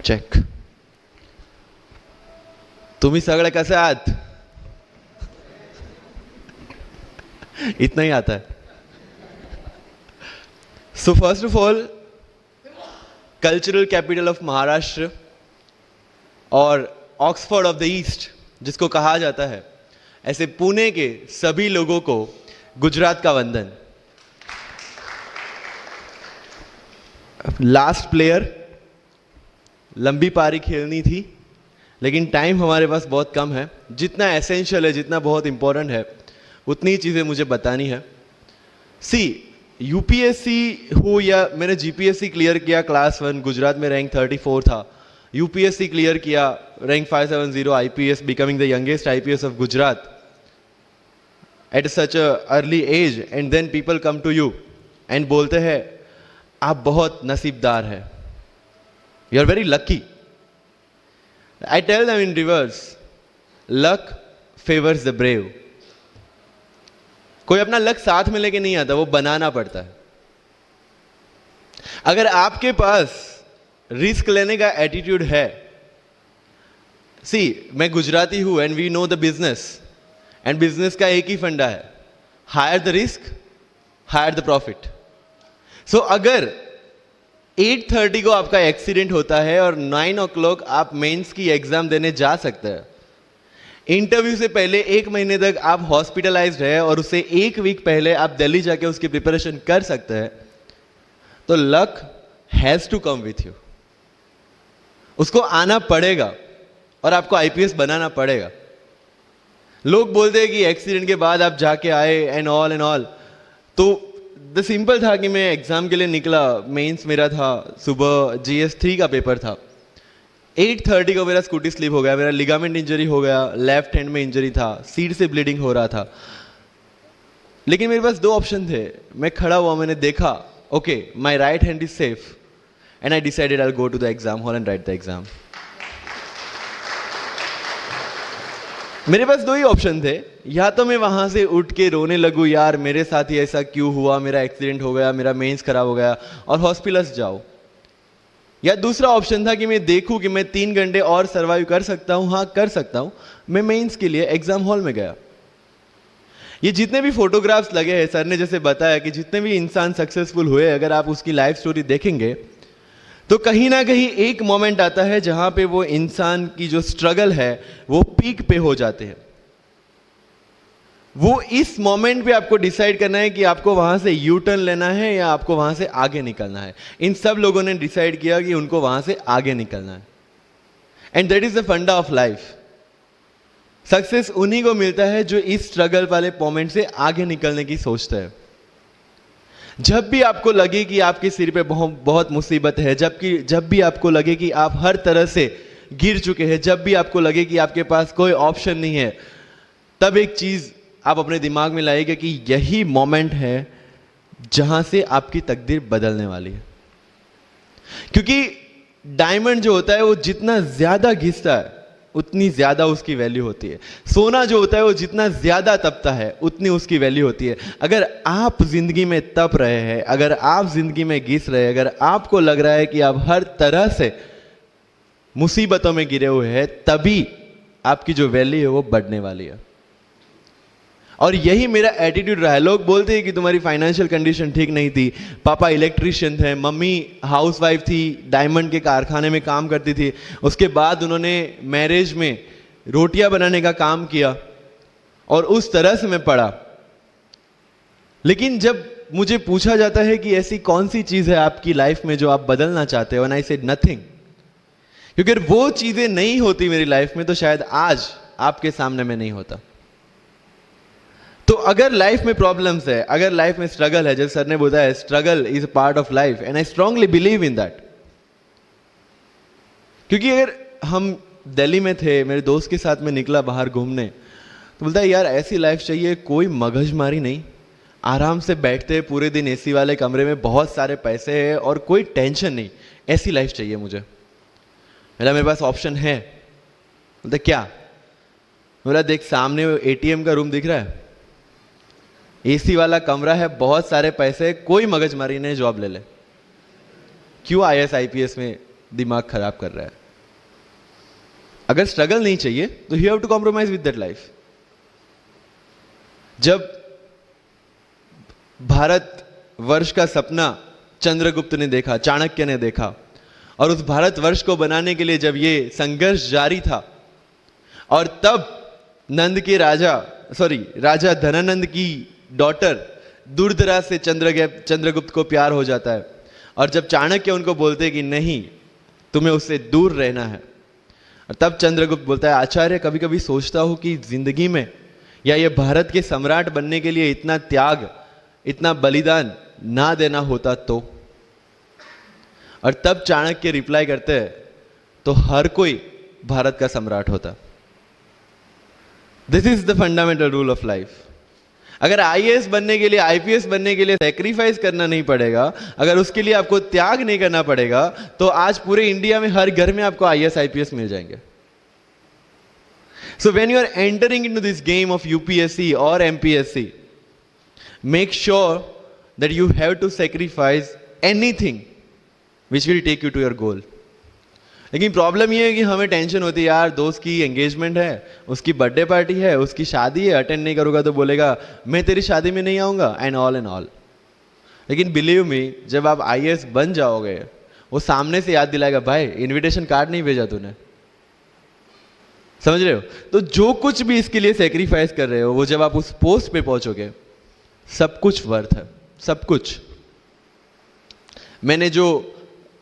Check. तुम्ही सगळे कसे आहात? इतना ही आता है. So first of all, cultural capital of Maharashtra और ऑक्सफोर्ड ऑफ द ईस्ट जिसको कहा जाता है, ऐसे पुणे के सभी लोगों को गुजरात का वंदन. लास्ट प्लेयर, लंबी पारी खेलनी थी लेकिन टाइम हमारे पास बहुत कम है. जितना एसेंशियल है, जितना बहुत इंपॉर्टेंट है, उतनी ही चीज़ें मुझे बतानी है. सी, यूपीएससी हो या मैंने जीपीएससी क्लियर किया क्लास 1, गुजरात में रैंक 34 था. यूपीएससी क्लियर किया, rank 570, IPS, becoming the youngest IPS of Gujarat at such a early age, and then people come to you and बोलते हैं आप बहुत नसीबदार है, you are very lucky. I tell them in reverse, luck favors the brave. कोई अपना luck साथ में लेके नहीं आता, वो बनाना पड़ता है. अगर आपके पास रिस्क लेने का एटीट्यूड है, सी, मैं गुजराती हूं and we know the business, and business का एक ही फंडा है, higher the risk, higher the profit. So अगर 8:30 को आपका एक्सीडेंट होता है और 9 o'clock आप मेंस की एग्जाम देने जा सकते हैं, इंटरव्यू से पहले 1 महीने तक आप हॉस्पिटलाइज्ड है और उससे 1 वीक पहले आप दिल्ली जाके उसकी प्रिपरेशन कर सकते हैं, तो luck has to come with you. उसको आना पड़ेगा और आपको आईपीएस बनाना पड़ेगा. लोग बोलते हैं कि एक्सीडेंट के बाद आप जाके आए एंड ऑल, तो द सिंपल था कि मैं एग्जाम के लिए निकला, मेंस मेरा था, सुबह GS3 का पेपर था. 8:30 को मेरा स्कूटी स्लिप हो गया, मेरा लिगामेंट इंजरी हो गया, लेफ्ट हैंड में इंजरी था, सीट से ब्लीडिंग हो रहा था. लेकिन मेरे पास 2 ऑप्शन थे. मैं खड़ा हुआ, मैंने देखा, okay, my right hand is safe, and I decided I will go to the exam hall and write the exam. मेरे पास 2 ही ऑप्शन थे. या तो मैं वहां से उठ के रोने लगूं, यार मेरे साथ ही ऐसा क्यों हुआ, मेरा एक्सीडेंट हो गया, मेरा मेंस खराब हो गया, और हॉस्पिटल जाओ. या दूसरा ऑप्शन था कि मैं देखूं कि मैं 3 घंटे और सर्वाइव कर सकता हूं. हाँ, कर सकता हूं. मैं मेंस के लिए एग्जाम हॉल में गया. ये जितने भी फोटोग्राफ्स लगे हैं, सर ने जैसे बताया कि जितने भी इंसान सक्सेसफुल हुए, अगर आप उसकी लाइफ स्टोरी देखेंगे तो कहीं ना कहीं एक मोमेंट आता है जहां पे वो इंसान की जो स्ट्रगल है वो पीक पे हो जाते हैं. वो इस मोमेंट पे आपको डिसाइड करना है कि आपको वहां से यू टर्न लेना है या आपको वहां से आगे निकलना है. इन सब लोगों ने डिसाइड किया कि उनको वहां से आगे निकलना है. एंड दैट इज द फंडा ऑफ लाइफ. सक्सेस उन्हीं को मिलता है जो इस स्ट्रगल वाले मोमेंट से आगे निकलने की सोचता है. जब भी आपको लगे कि आपके सिर पे बहुत मुसीबत है, जब भी आपको लगे कि आप हर तरह से गिर चुके हैं, जब भी आपको लगे कि आपके पास कोई ऑप्शन नहीं है, तब एक चीज आप अपने दिमाग में लाइएगा कि यही मोमेंट है जहां से आपकी तकदीर बदलने वाली है. क्योंकि डायमंड जो होता है वो जितना ज्यादा घिसता है उतनी ज्यादा उसकी वैल्यू होती है. सोना जो होता है वो जितना ज्यादा तपता है उतनी उसकी वैल्यू होती है. अगर आप जिंदगी में तप रहे हैं, अगर आप जिंदगी में घिस रहे हैं, अगर आपको लग रहा है कि आप हर तरह से मुसीबतों में गिरे हुए हैं, तभी आपकी जो वैल्यू है वो बढ़ने वाली है. और यही मेरा एटीट्यूड रहा है. लोग बोलते हैं कि तुम्हारी फाइनेंशियल कंडीशन ठीक नहीं थी, पापा इलेक्ट्रिशियन थे, मम्मी हाउसवाइफ थी, डायमंड के कारखाने में काम करती थी, उसके बाद उन्होंने मैरिज में रोटियां बनाने का काम किया और उस तरह से मैं पढ़ा. लेकिन जब मुझे पूछा जाता है कि ऐसी कौन सी चीज है आपकी लाइफ में जो आप बदलना चाहते हो, एंड आई सेड नथिंग. क्योंकि अगर वो चीजें नहीं होती मेरी लाइफ में तो शायद आज आपके सामने मैं नहीं होता. तो अगर लाइफ में प्रॉब्लम्स है, अगर लाइफ में स्ट्रगल है, जैसे सर ने बताया struggle is a part of life, and I strongly believe in that. क्योंकि अगर हम दिल्ली में थे, मेरे दोस्त के साथ में निकला बाहर घूमने, तो बोलता है यार ऐसी लाइफ चाहिए, कोई मगजमारी नहीं, आराम से बैठते पूरे दिन एसी वाले कमरे में, बहुत सारे पैसे हैं और कोई टेंशन नहीं, ऐसी लाइफ चाहिए मुझे. मेरे पास ऑप्शन है. बोलते क्या? बोला देख सामने एटीएम का रूम दिख रहा है, एसी वाला कमरा है, बहुत सारे पैसे, कोई मगजमारी नहीं, जॉब ले ले. क्यों IAS IPS में दिमाग खराब कर रहा है। अगर स्ट्रगल नहीं चाहिए तो you have to compromise with that life. जब भारत वर्ष का सपना चंद्रगुप्त ने देखा, चाणक्य ने देखा, और उस भारतवर्ष को बनाने के लिए जब ये संघर्ष जारी था, और तब नंद के राजा धनानंद की डॉटर दुर्धरा से चंद्रगुप्त को प्यार हो जाता है, और जब चाणक्य उनको बोलते हैं कि नहीं, तुम्हें उससे दूर रहना है, और तब चंद्रगुप्त बोलता है, आचार्य कभी कभी सोचता हूं कि जिंदगी में या ये भारत के सम्राट बनने के लिए इतना त्याग, इतना बलिदान ना देना होता तो। और तब चाणक्य रिप्लाई करते हैं, तो हर कोई भारत का सम्राट होता। This is the fundamental rule of life. अगर आईएएस बनने के लिए, आईपीएस बनने के लिए सैक्रिफाइस करना नहीं पड़ेगा, अगर उसके लिए आपको त्याग नहीं करना पड़ेगा, तो आज पूरे इंडिया में हर घर में आपको आईएएस आईपीएस मिल जाएंगे। So when you are entering into this game of UPSC और MPSC, make sure that you have to sacrifice anything which will take you to your goal. लेकिन प्रॉब्लम यह है कि हमें टेंशन होती है, यार दोस्त की एंगेजमेंट है, उसकी बर्थडे पार्टी है, उसकी शादी है, अटेंड नहीं करूंगा तो बोलेगा मैं तेरी शादी में नहीं आऊंगा, एंड ऑल। लेकिन बिलीव मी, जब आप आईएएस बन जाओगे, वो सामने से याद दिलाएगा, भाई इनविटेशन कार्ड नहीं भेजा तूने। समझ रहे हो? तो जो कुछ भी इसके लिए सेक्रीफाइस कर रहे हो, वो जब आप उस पोस्ट पे पहुंचोगे, सब कुछ वर्थ है, सब कुछ।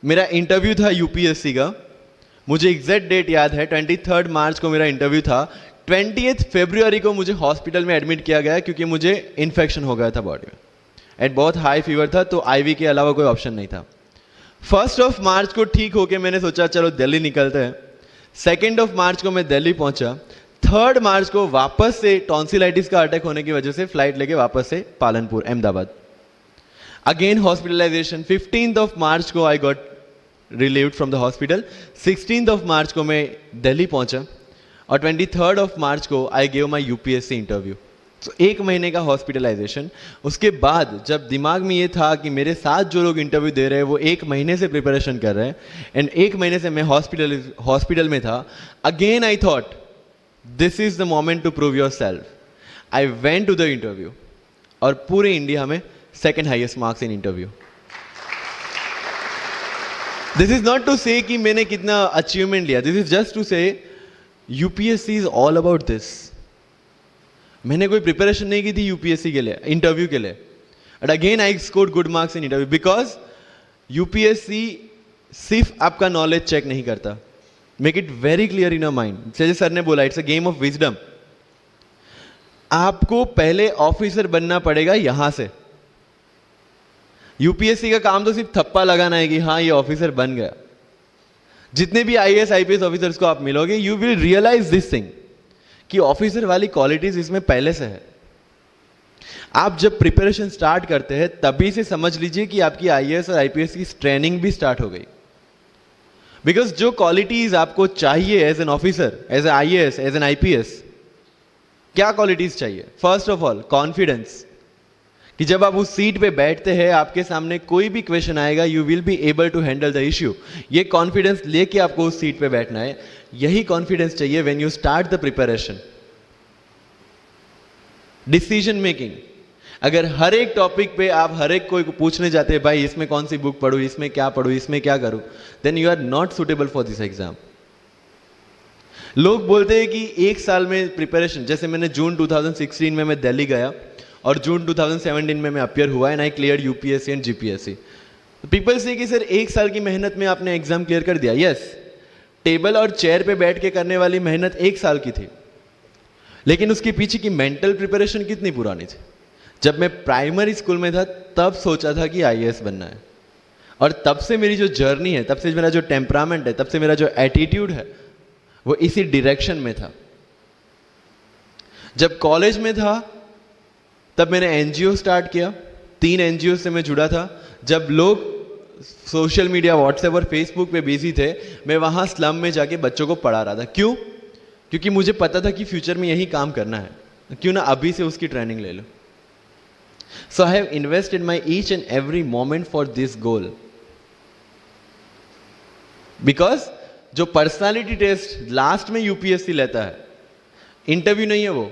मेरा इंटरव्यू था यूपीएससी का, मुझे एग्जैक्ट डेट याद है, 23 मार्च को मेरा इंटरव्यू था। 28 फरवरी को मुझे हॉस्पिटल में एडमिट किया गया क्योंकि मुझे इन्फेक्शन हो गया था बॉडी में, एंड बहुत हाई फीवर था, तो आईवी के अलावा कोई ऑप्शन नहीं था। 1 मार्च को ठीक होके मैंने सोचा चलो दिल्ली निकलते हैं। 2 मार्च को मैं दिल्ली पहुंचा। 3 मार्च को वापस से टॉन्सिलाइटिस का अटैक होने की वजह से फ्लाइट लेके वापस से पालनपुर, अहमदाबाद, अगेन हॉस्पिटलाइजेशन। 15 मार्च को I got relieved from the hospital। 16 मार्च को मैं दिल्ली पहुंचा, और 23 मार्च को आई gave my यूपीएससी इंटरव्यू। तो 1 महीने का हॉस्पिटलाइजेशन। उसके बाद जब दिमाग में ये था कि मेरे साथ जो लोग इंटरव्यू दे रहे हैं वो 1 महीने से प्रिपरेशन कर रहे हैं, एंड 1 महीने से मैं हॉस्पिटल में था, again I thought this is the moment to prove yourself. I went to the interview, और पूरे इंडिया में 2nd highest marks in interview. This is not to say कि मैंने कितना अचीवमेंट लिया, this is just to say UPSC is all about this. मैंने कोई preparation नहीं की थी यूपीएससी के लिए, इंटरव्यू के लिए, but again I scored good marks in interview, because UPSC सिर्फ आपका नॉलेज चेक नहीं करता। Make it very clear in your mind. जैसे सर ने बोला, it's a game of wisdom. आपको पहले ऑफिसर बनना पड़ेगा यहां से। यूपीएससी का काम तो सिर्फ थप्पा लगाना है कि हाँ ये ऑफिसर बन गया। जितने भी आईएएस आईपीएस ऑफिसर्स को आप मिलोगे, you will realise this thing कि ऑफिसर वाली क्वालिटीज इसमें पहले से है। आप जब प्रिपरेशन स्टार्ट करते हैं तभी से समझ लीजिए कि आपकी आईएएस और आईपीएस की ट्रेनिंग भी स्टार्ट हो गई। बिकॉज जो क्वालिटीज आपको चाहिए as an officer, as a IAS, as an IPS, क्या क्वालिटीज चाहिए? फर्स्ट ऑफ ऑल कॉन्फिडेंस, कि जब आप उस सीट पे बैठते हैं, आपके सामने कोई भी क्वेश्चन आएगा, you will be able to handle the issue. ये कॉन्फिडेंस लेके आपको उस सीट पे बैठना है। यही कॉन्फिडेंस चाहिए when you start the preparation. Decision making, अगर हर एक टॉपिक पे आप हर एक कोई को पूछने जाते हैं, भाई इसमें कौन सी बुक पढूं, इसमें क्या पढूं, इसमें क्या करूं, then you are not suitable for this exam. लोग बोलते हैं कि 1 साल में प्रिपरेशन, जैसे मैंने जून 2016 में मैं दिल्ली गया, और जून 2017 में मैं अपियर हुआ, and I clear UPSC and GPSC. People से कि सर 1 साल की मेहनत में आपने एग्जाम क्लियर कर दिया। यस, टेबल और चेयर पे बैठ के करने वाली मेहनत 1 साल की थी, लेकिन उसके पीछे की मेंटल प्रिपरेशन कितनी पुरानी थी। जब मैं प्राइमरी स्कूल में था तब सोचा था कि आईएएस बनना है, और तब से मेरी जो जर्नी है, तब से मेरा जो टेम्परामेंट है, तब से मेरा जो एटीट्यूड है, वो इसी डायरेक्शन में था। जब कॉलेज में था तब मैंने एनजीओ स्टार्ट किया। 3 एनजीओ से मैं जुड़ा था। जब लोग सोशल मीडिया, व्हाट्सएप और फेसबुक पे बिजी थे, मैं वहां स्लम में जाके बच्चों को पढ़ा रहा था। क्यों? क्योंकि मुझे पता था कि फ्यूचर में यही काम करना है, क्यों ना अभी से उसकी ट्रेनिंग ले लो। So I have invested my each and every moment for this goal. Because जो पर्सनालिटी टेस्ट लास्ट में यूपीएससी लेता है, इंटरव्यू नहीं है वो,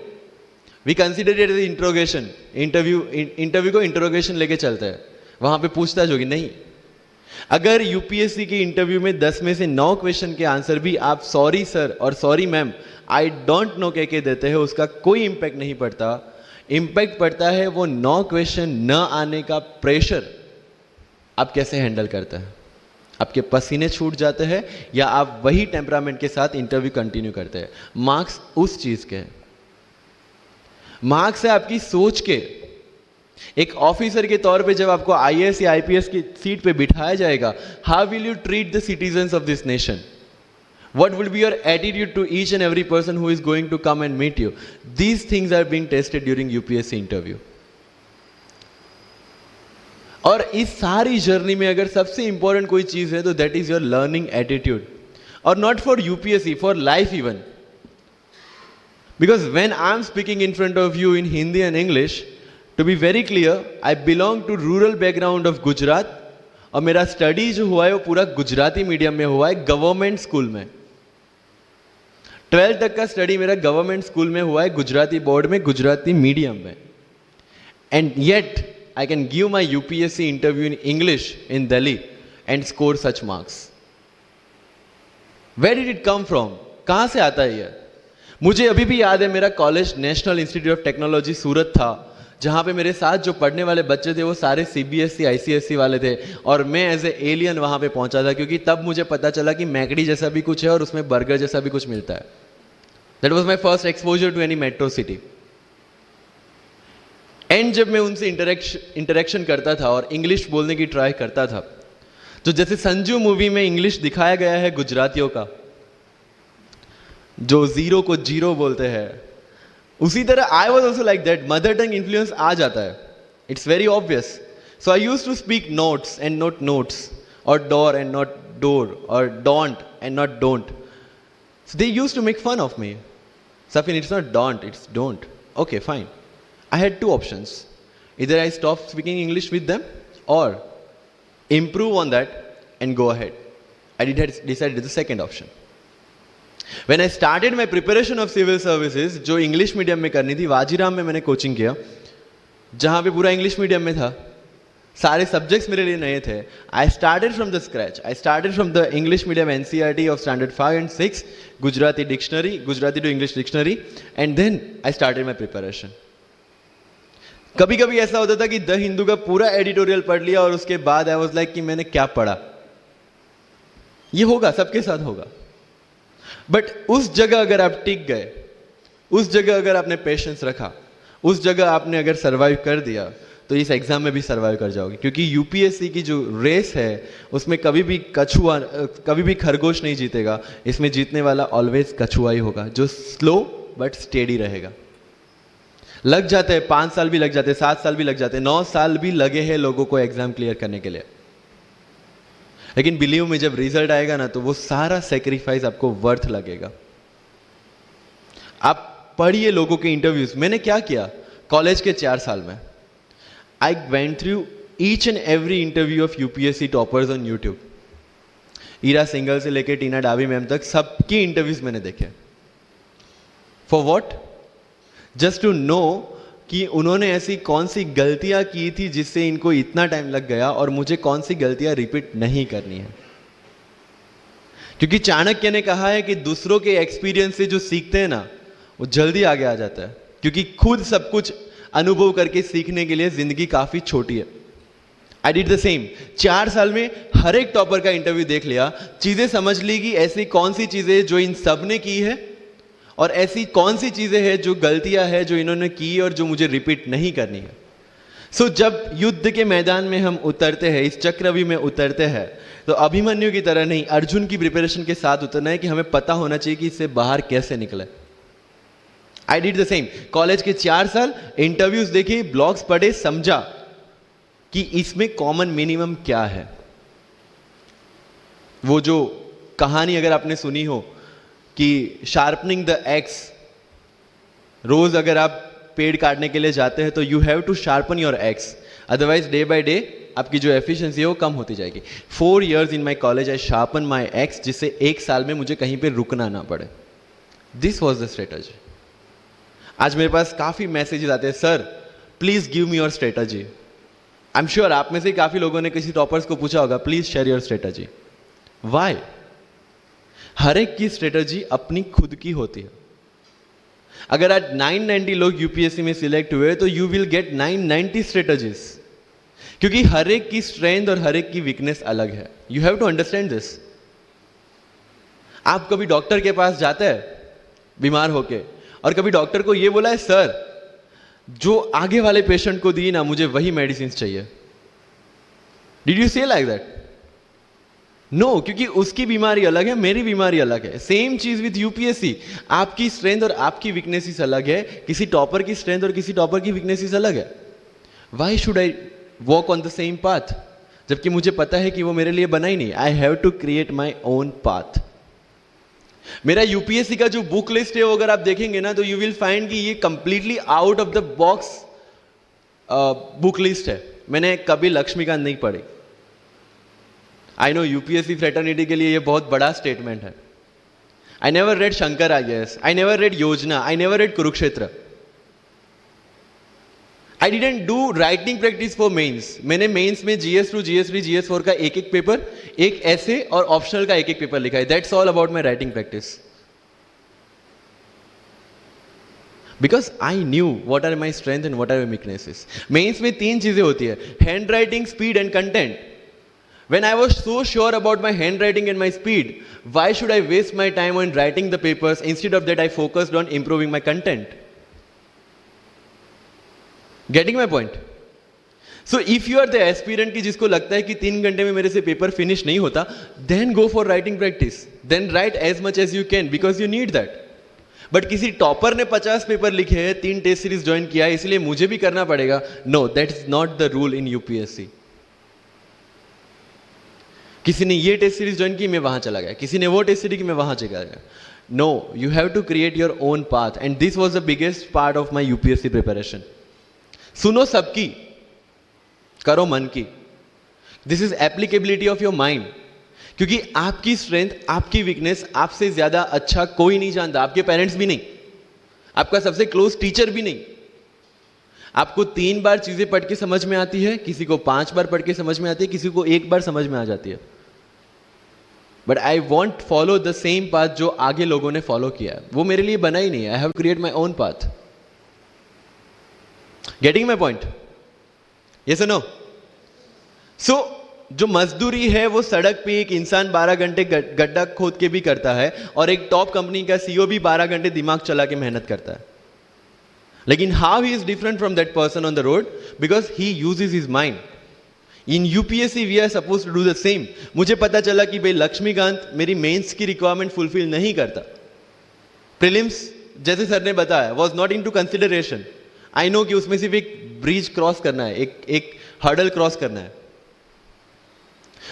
we consider it as interrogation. Interview को इंट्रोगेशन लेके चलता है, वहां पे पूछताछ होगी नहीं। अगर यूपीएससी के इंटरव्यू में 10 में से 9 क्वेश्चन के आंसर भी आप सॉरी सर और sorry ma'am I don't know कह के देते हैं, उसका कोई इंपैक्ट नहीं पड़ता। इंपैक्ट पड़ता है वो 9 क्वेश्चन न आने का प्रेशर आप कैसे हैंडल करते हैं। आपके पसीने छूट जाते हैं या आप वही टेम्परामेंट के साथ इंटरव्यू कंटिन्यू करते हैं। मार्क्स उस चीज के, मार्क्स है आपकी सोच के। एक ऑफिसर के तौर पे जब आपको आईएएस या आईपीएस की सीट पे बिठाया जाएगा, how will you treat the citizens of this nation? What will be your attitude to each and every person who is going to come and meet you? These things are being tested during UPSC interview. और इस सारी journey में अगर सबसे important कोई चीज है तो that is your learning attitude, और not for UPSC, for life even. Because when I am speaking in front of you in Hindi and English, to be very clear, I belong to rural background of Gujarat, और मेरा study जो हुआ है वो पूरा Gujarati medium में हुआ है, गवर्नमेंट स्कूल में। 12th तक का स्टडी मेरा गवर्नमेंट स्कूल में हुआ है, गुजराती बोर्ड में, गुजराती मीडियम में। And yet I can give my UPSC interview in English in Delhi and score such marks. Where did it come from? कहां से आता है ये? मुझे अभी भी याद है, मेरा college National Institute of Technology Surat था, जहां पे मेरे साथ जो पढ़ने वाले बच्चे थे वो सारे सीबीएसई आईसीएसई वाले थे, और मैं एज ए एलियन वहां पे पहुंचा था, क्योंकि तब मुझे पता चला कि मैकडी जैसा भी कुछ है और उसमें बर्गर जैसा भी कुछ मिलता है। That was my first exposure to any metro city. And जब मैं उनसे इंटरेक्शन करता था और इंग्लिश बोलने की ट्राई करता था, तो जैसे संजू मूवी में इंग्लिश दिखाया गया है गुजरातियों का, जो जीरो को जीरो बोलते हैं, उसी तरह I was also like that. Mother tongue influence आ जाता है, it's very obvious. So I use to speak notes and not notes, और डोर एंड नॉट डोर, और don't and not don't. So they use to make fun of me. Safin, it's not don't, it's don't. Okay, fine. I had 2 options. Either I stop speaking English with them or improve on that and go ahead. I decided the second option. When I started my preparation of civil services, जो English medium में करनी थी, वाजीराम में मैंने coaching किया, जहाँ पे पूरा इंग्लिश मीडियम में था, सारे सब्जेक्ट्स मेरे लिए नए थे। I started from the scratch. I started from the English medium NCERT of standard 5 and 6, Gujarati dictionary, Gujarati to English dictionary, and then I started my preparation. कभी कभी ऐसा होता था कि द हिंदू का पूरा एडिटोरियल पढ़ लिया और उसके बाद आई वाज लाइक कि मैंने क्या पढ़ा। ये होगा, सबके साथ होगा। बट उस जगह अगर आप टिक गए, उस जगह अगर आपने पेशेंस रखा, उस जगह आपने अगर सर्वाइव कर दिया, तो इस एग्जाम में भी सर्वाइव कर जाओगे। क्योंकि यूपीएससी की जो रेस है उसमें कभी भी कछुआ, कभी भी खरगोश नहीं जीतेगा। इसमें जीतने वाला ऑलवेज कछुआ ही होगा, जो स्लो बट स्टेडी रहेगा। लग जाते हैं 5 साल भी लग जाते हैं, 7 साल भी लग जाते हैं, 9 साल भी लगे हैं लोगों को एग्जाम क्लियर करने के लिए। लेकिन बिलीव में जब रिजल्ट आएगा ना, तो वो सारा सेक्रीफाइस आपको वर्थ लगेगा। आप पढ़िए लोगों के इंटरव्यूज। मैंने क्या किया कॉलेज के 4 साल में, I went through each and every interview of UPSC toppers on YouTube. Ira Singhal से लेके टीना डाबी मैम तक सबकी इंटरव्यूज मैंने देखे। For what? Just to know कि उन्होंने ऐसी कौन सी गलतियां की थी जिससे इनको इतना टाइम लग गया, और मुझे कौन सी गलतियां रिपीट नहीं करनी है। क्योंकि चाणक्य ने कहा है कि दूसरों के एक्सपीरियंस से जो सीखते हैं ना, वो जल्दी आगे आ जाता है, क्योंकि खुद सब कुछ अनुभव करके सीखने के लिए जिंदगी काफी छोटी है। I did the same. 4 साल में हर एक टॉपर का इंटरव्यू देख लिया, चीजें समझ ली कि ऐसी कौन सी चीजें जो इन सब ने की है, और ऐसी कौन सी चीजें हैं जो गलतियां हैं जो इन्होंने की और जो मुझे रिपीट नहीं करनी है। सो जब युद्ध के मैदान में हम उतरते हैं, इस चक्रव्यूह में उतरते हैं, तो अभिमन्यु की तरह नहीं, अर्जुन की प्रिपरेशन के साथ उतरना है कि हमें पता होना चाहिए कि इससे बाहर कैसे निकले। I did the same. College के 4 साल इंटरव्यूज देखे, ब्लॉग्स पढ़े, समझा कि इसमें कॉमन मिनिमम क्या है। वो जो कहानी अगर आपने सुनी हो कि शार्पनिंग द एक्स, रोज अगर आप पेड़ काटने के लिए जाते हैं तो you have to sharpen your axe, otherwise day by day आपकी जो एफिशिएंसी है वो कम होती जाएगी। 4 years in my college I sharpen my x, जिससे 1 साल में मुझे कहीं पे रुकना ना पड़े। This was the strategy. आज मेरे पास काफ़ी मैसेजेस आते हैं, sir please give me your strategy. I am sure आप में से काफ़ी लोगों ने किसी टॉपर्स को पूछा होगा, please share your strategy. Why? हर एक की स्ट्रेटजी अपनी खुद की होती है। अगर आज 990 लोग यूपीएससी में सिलेक्ट हुए तो यू विल गेट 990 स्ट्रेटजीज, क्योंकि हर एक की स्ट्रेंथ और हर एक की वीकनेस अलग है। You have to understand this. आप कभी डॉक्टर के पास जाते हैं बीमार होके, और कभी डॉक्टर को यह बोला है, सर जो आगे वाले पेशेंट को दी ना, मुझे वही मेडिसिन चाहिए। डिड यू से लाइक दैट? नो, क्योंकि उसकी बीमारी अलग है, मेरी बीमारी अलग है। सेम चीज विथ यूपीएससी, आपकी स्ट्रेंथ और आपकी वीकनेसेस अलग है, किसी टॉपर की स्ट्रेंथ और किसी टॉपर की वीकनेसेस अलग है। Why should I walk on the same path, जबकि मुझे पता है कि वो मेरे लिए बना ही नहीं। I have to create my own path. मेरा यूपीएससी का जो बुक लिस्ट है वो अगर आप देखेंगे ना, तो यू विल फाइंड कि ये completely out of the box book list है। मैंने कभी लक्ष्मीकांत नहीं पढ़ी। आई नो यूपीएससी फ्रेटर्निटी के लिए ये बहुत बड़ा स्टेटमेंट है। I never read Shankar IAS, I never read Yojana, I never read Kurukshetra. I didn't do writing practice for mains. मैंने मेंस में GS2, GS3, GS4 का एक पेपर, एक ऐसे और ऑप्शनल का एक पेपर लिखा है। That's all about my writing practice, because I knew what are my strength and what are my weaknesses. Mains में 3 चीजें होती है, handwriting, speed and content. When I was so sure about my handwriting and my speed, why should I waste my time on writing the papers? Instead of that, I focused on improving my content. Getting my point? So if you are the aspirant की जिसको लगता है कि 3 घंटे में मेरे से paper finish नहीं होता, then go for writing practice. Then write as much as you can because you need that. But किसी टॉपर ने 50 पेपर लिखे हैं, 3 टेस्ट सीरीज ज्वाइन किया है, इसलिए मुझे भी करना पड़ेगा। No, that is not the rule in UPSC. किसी ने ये टेस्ट सीरीज ज्वाइन की, मैं वहां चला गया, किसी ने वो टेस्ट सीरीज की, मैं वहां चला गया। No, you have to create your own path, and this was the biggest part of my UPSC preparation. सुनो सबकी, करो मन की। This is applicability of your mind, क्योंकि आपकी स्ट्रेंथ, आपकी वीकनेस आपसे ज्यादा अच्छा कोई नहीं जानता। आपके पेरेंट्स भी नहीं, आपका सबसे क्लोज टीचर भी नहीं। आपको 3 बार चीजें पढ़ के समझ में आती है, किसी को 5 बार पढ़ के समझ में आती है, किसी को 1 बार समझ में आ जाती है। But I want follow the same path जो आगे लोगों ने फॉलो किया है, वो मेरे लिए बना ही नहीं है। I have create my own path. Getting my point? Yes और नो? सो जो मजदूरी है वो सड़क पे एक इंसान 12 घंटे गड्ढा खोद के भी करता है, और एक टॉप कंपनी का सीईओ भी 12 घंटे दिमाग चला के मेहनत करता है। लेकिन how he is different from that person on the road? Because he uses his mind. In UPSC we are suppose to do the same. मुझे पता चला कि भाई लक्ष्मीकांत मेरी मेंस की रिक्वायरमेंट फुलफिल नहीं करता। प्रीलिम्स, जैसे सर ने बताया, was not into consideration. I know कि उसमें सिर्फ एक ब्रिज क्रॉस करना है, एक हर्डल क्रॉस करना है।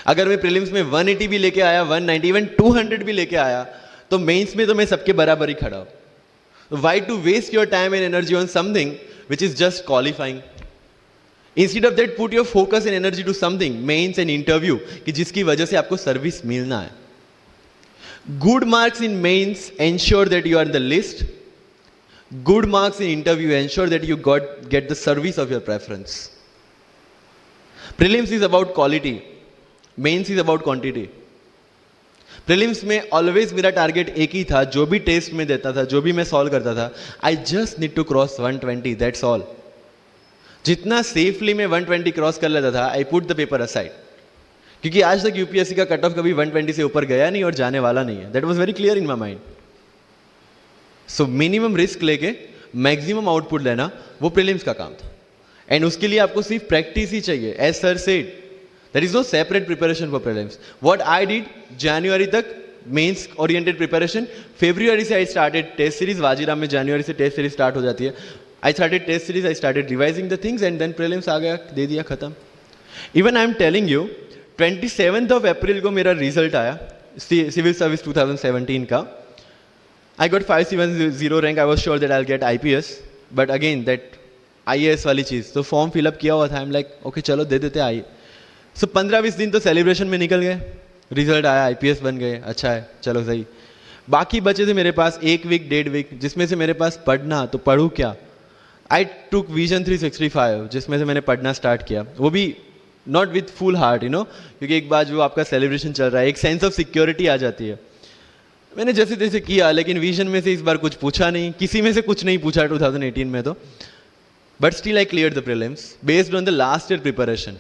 अगर मैं प्रीलिम्स में 180 भी लेके आया, 190, इवन 200 भी लेके आया, तो मेंस में तो मैं सबके बराबर ही खड़ा हूं। Why to waste your time and energy on something which is just qualifying? Instead of that put your focus and energy to something, mains and interview, कि जिसकी वजह से आपको सर्विस मिलना है। Good marks in mains ensure that you are in the list. Good marks in interview ensure that you get the service of your preference. Prelims is about quality, mains is about quantity. Prelims में always मेरा target एक ही था, जो भी test में देता था, जो भी मैं सॉल्व करता था, I just need to cross 120, that's all. जितना सेफली मैं 120 क्रॉस कर लेता था, I put the paper aside. क्योंकि आज तक यूपीएससी का कट ऑफ कभी 120 से ऊपर गया नहीं और जाने वाला नहीं है. That was very clear in my mind. So minimum risk लेके मैक्सिमम आउटपुट लेना वो प्रीलिम्स का काम था. एंड उसके लिए आपको सिर्फ प्रैक्टिस ही चाहिए. As sir said, there is no separate preparation for prelims. What I did, जनवरी तक मेंस ओरिएंटेड प्रिपरेशन. फरवरी से I started test series. Vajiram में जनवरी से टेस्ट सीरीज स्टार्ट हो जाती है. I started test series, I started revising the things and then prelims आ गया, दे दिया, खत्म. Even I am telling you, 27 April को मेरा रिजल्ट आया सिविल सर्विस 2017 का. I got 570 rank. I was sure that I'll get IPS, but again that IAS वाली चीज़, तो फॉर्म फिलअप किया हुआ था. I'm like, okay चलो दे देते आई. सो 15-20 दिन तो सेलिब्रेशन में निकल गए, रिजल्ट आया, आईपीएस बन गए, अच्छा है, चलो सही। बाकी बचे थे मेरे पास 1 वीक 1.5 वीक, जिसमें से मेरे पास पढ़ना, तो पढ़ूँ क्या? आई टुक विजन 365, जिसमें से मैंने पढ़ना स्टार्ट किया, वो भी नॉट विथ फुल हार्ट, क्योंकि एक बार जो आपका सेलिब्रेशन चल रहा है, एक सेंस ऑफ सिक्योरिटी आ जाती है। मैंने जैसे तैसे किया, लेकिन विजन में से इस बार कुछ पूछा नहीं, किसी में से कुछ नहीं पूछा 2018 में तो, but still I clear the prelims based on the last year preparation.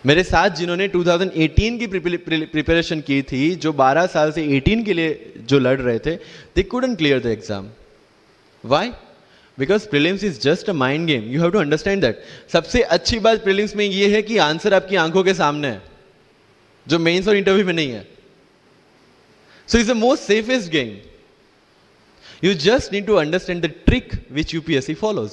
मेरे साथ जिन्होंने 2018 की प्रिपरेशन की थी, जो 12 साल से 18 के लिए जो लड़ रहे थे, they couldn't clear the exam. Why? Because prelims is just a mind game, you have to understand that. सबसे अच्छी बात प्रीलिम्स में ये है कि आंसर आपकी आंखों के सामने है, जो मेंस और इंटरव्यू में नहीं है। So is the most safest game. You just need to understand the trick which UPSC follows,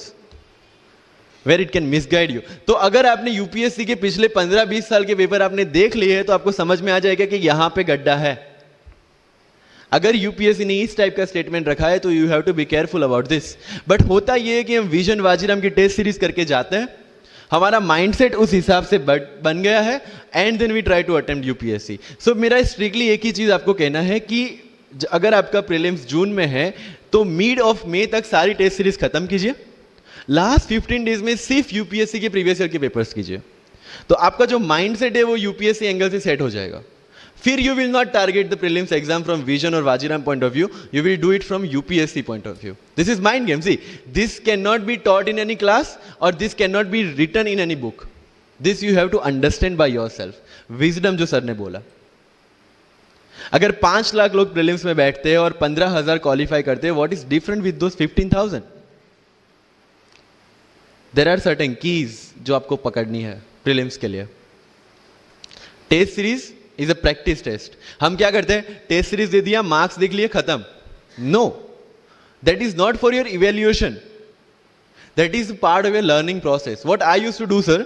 where it can misguide you. तो अगर आपने यूपीएससी के पिछले 15-20 साल के पेपर आपने देख लिए हैं, तो आपको समझ में आ जाएगा कि यहां पे गड्ढा है। अगर यूपीएससी ने इस टाइप का स्टेटमेंट रखा है, तो you have to be careful about this. But होता यह है कि हम विजन वाजीराम की टेस्ट सीरीज करके जाते हैं, हमारा माइंडसेट उस हिसाब से बन गया है, and then we try to attempt UPSC. So मेरा स्ट्रिक्टली एक ही चीज आपको कहना है कि अगर आपका प्रीलिम्स जून में है, तो मिड ऑफ मई तक सारी टेस्ट सीरीज खत्म कीजिए। लास्ट 15 डेज में सिर्फ यूपीएससी के प्रीवियस ईयर के पेपर्स कीजिए, तो आपका जो माइंडसेट है वो यूपीएससी एंगल से सेट हो जाएगा। फिर you will not target the prelims exam from Vision और Vajiram point of view, you will do it from UPSC point of view. This is mind game. See, this can not be taught in any class और this can not be written in any book. This you have to understand by yourself. Wisdom जो sir ने बोला, अगर 5 लाख लोग prelims में बैठते हैं और 15,000 क्वालिफाई करते हैं, what is different with those 15,000? There are certain keys जो आपको पकड़नी है प्रीलिम्स के लिए। Test series is a practice test. हम क्या करते हैं, टेस्ट सीरीज दे दिया, मार्क्स देख लिए, खत्म। No, that is not for your evaluation, that is part of your learning process. What I used to do sir,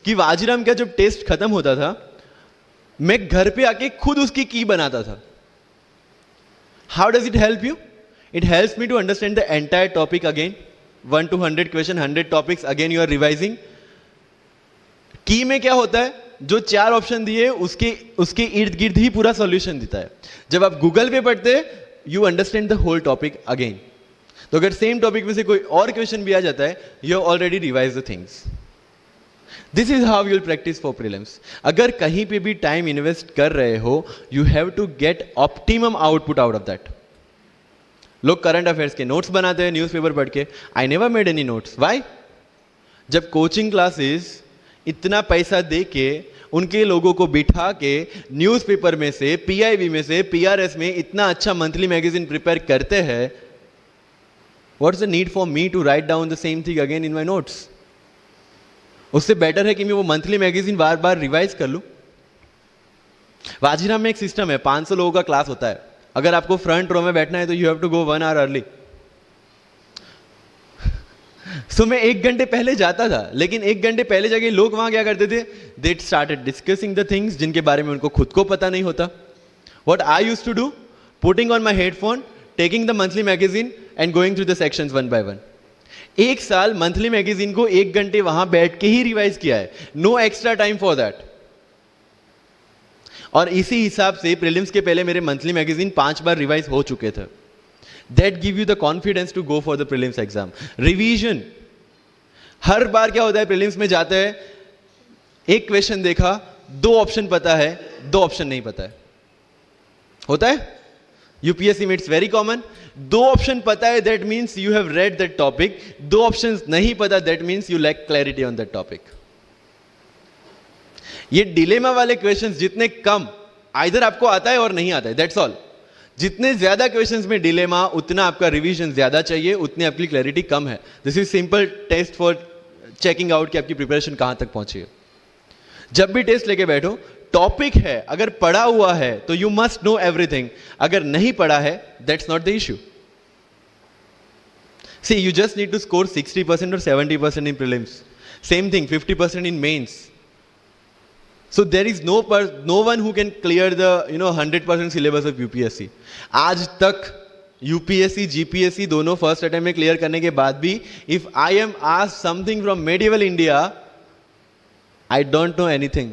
कि वाजीराम का जब टेस्ट खत्म होता था, मैं घर पे आके खुद उसकी की बनाता था। How does it help you? It helps me to understand the entire topic again, 1 to 100 question, 100 topics, again you are revising. की में क्या होता है, जो 4 ऑप्शन दिए उसके इर्द गिर्द ही पूरा सॉल्यूशन देता है। जब आप गूगल पे पढ़ते हैं, you understand the whole topic again. तो अगर सेम टॉपिक में से कोई और क्वेश्चन भी आ जाता है, you have already revise the things. This is how you'll practice for prelims. अगर कहीं पे भी टाइम इन्वेस्ट कर रहे हो, you have to get optimum output out of that. लोग करंट अफेयर्स के नोट्स बनाते हैं न्यूज़पेपर पढ़ के। I never made any notes. Why? जब कोचिंग क्लासेस इतना पैसा दे के उनके लोगों को बिठा के न्यूज़पेपर में से, पीआईबी में से, पीआरएस में इतना अच्छा मंथली मैगजीन प्रिपेयर करते हैं, what is the need for me to write down the same thing again in my notes? उससे बेटर है कि मैं वो मंथली मैगजीन बार बार रिवाइज कर लूं। वाजीराम में एक सिस्टम है, 500 लोगों का क्लास होता है। अगर आपको फ्रंट रो में बैठना है, तो you have to go 1 hour early. So मैं 1 घंटे पहले जाता था, लेकिन 1 घंटे पहले जाके लोग वहां क्या करते थे, they started discussing the things जिनके बारे में उनको खुद को पता नहीं होता। What I used to do, putting on my headphone, taking the monthly magazine and going through the sections 1 by 1। 1 साल मंथली मैगजीन को 1 घंटे वहां बैठ के ही रिवाइज किया है, no extra time for that. और इसी हिसाब से प्रीलिम्स के पहले मेरे मंथली मैगजीन 5 बार रिवाइज हो चुके थे। That give you the confidence to go for the prelims exam. Revision, हर बार क्या होता है, प्रीलिम्स में जाते हैं, एक क्वेश्चन देखा, 2 ऑप्शन पता है, 2 ऑप्शन नहीं पता है, होता है यूपीएससी में, इट्स वेरी कॉमन। 2 ऑप्शन पता है, that means you have read that topic. 2 option नहीं पता, that means you lack clarity on that topic. ये डिलेमा वाले क्वेश्चंस जितने कम, आइदर आपको आता है और नहीं आता है, दैट्स ऑल। जितने ज्यादा क्वेश्चंस में डिलेमा, उतना आपका रिवीजन ज्यादा चाहिए, उतनी आपकी क्लैरिटी कम है। This is simple test for checking out कि आपकी प्रिपरेशन कहां तक पहुंची है। जब भी टेस्ट लेके बैठो, टॉपिक है, अगर पढ़ा हुआ है तो यू मस्ट नो एवरीथिंग, अगर नहीं पढ़ा है, that's not the issue. See, you just need to score 60% or 70% in prelims. Same thing, 50% in mains. So there is no one who can clear the 100% syllabus of UPSC. आज तक UPSC, GPSC दोनों first attempt में clear करने के बाद भी, if I am asked something from medieval India, I don't know anything,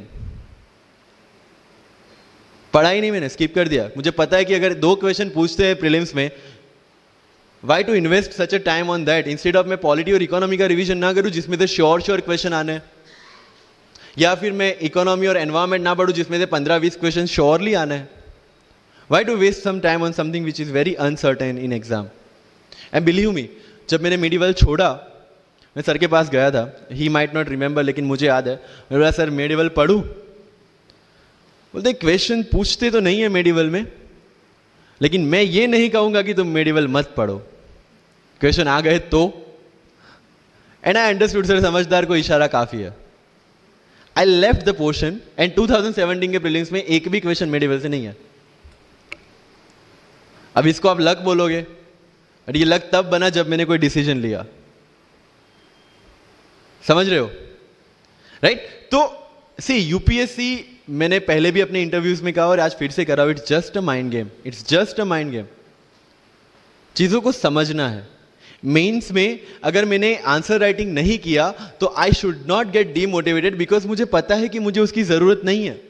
पढ़ा ही नहीं, मैंने स्किप कर दिया। मुझे पता है कि अगर 2 क्वेश्चन पूछते हैं प्रीलिम्स में, why to invest such a time on that, instead of मैं पॉलिटी और इकोनॉमी का रिवीजन ना करूं जिसमें से श्योर क्वेश्चन आने हैं, या फिर मैं इकोनॉमी और एनवायरमेंट ना पढ़ूं जिसमें से 15-20 क्वेश्चन श्योरली आना है। Why to waste some time on something which is very uncertain in exam. And believe me, जब मैंने मेडिवल छोड़ा, मैं सर के पास गया था, ही माइट नॉट रिमेंबर, लेकिन मुझे याद है, मैं बोला सर मेडिवल पढ़ूं? बोलते क्वेश्चन पूछते तो नहीं है मेडिवल में, लेकिन मैं ये नहीं कहूंगा कि तुम मेडिवल मत पढ़ो, क्वेश्चन आ गए तो। एंड आई अंडरस्टूड, सर समझदार को इशारा काफी है। I left the portion and 2017 के प्रीलिम्स में एक भी क्वेश्चन मेडिवल से नहीं है। अब इसको आप लक बोलोगे, और ये लक तब बना जब मैंने कोई डिसीजन लिया, समझ रहे हो, राइट? तो सी यूपीएससी, मैंने पहले भी अपने इंटरव्यूज में कहा और आज फिर से करा, it's just a mind game, it's just a mind game. चीजों को समझना है। मेंस में अगर मैंने आंसर राइटिंग नहीं किया तो I should not gate demotivated, because मुझे पता है कि मुझे उसकी जरूरत नहीं है।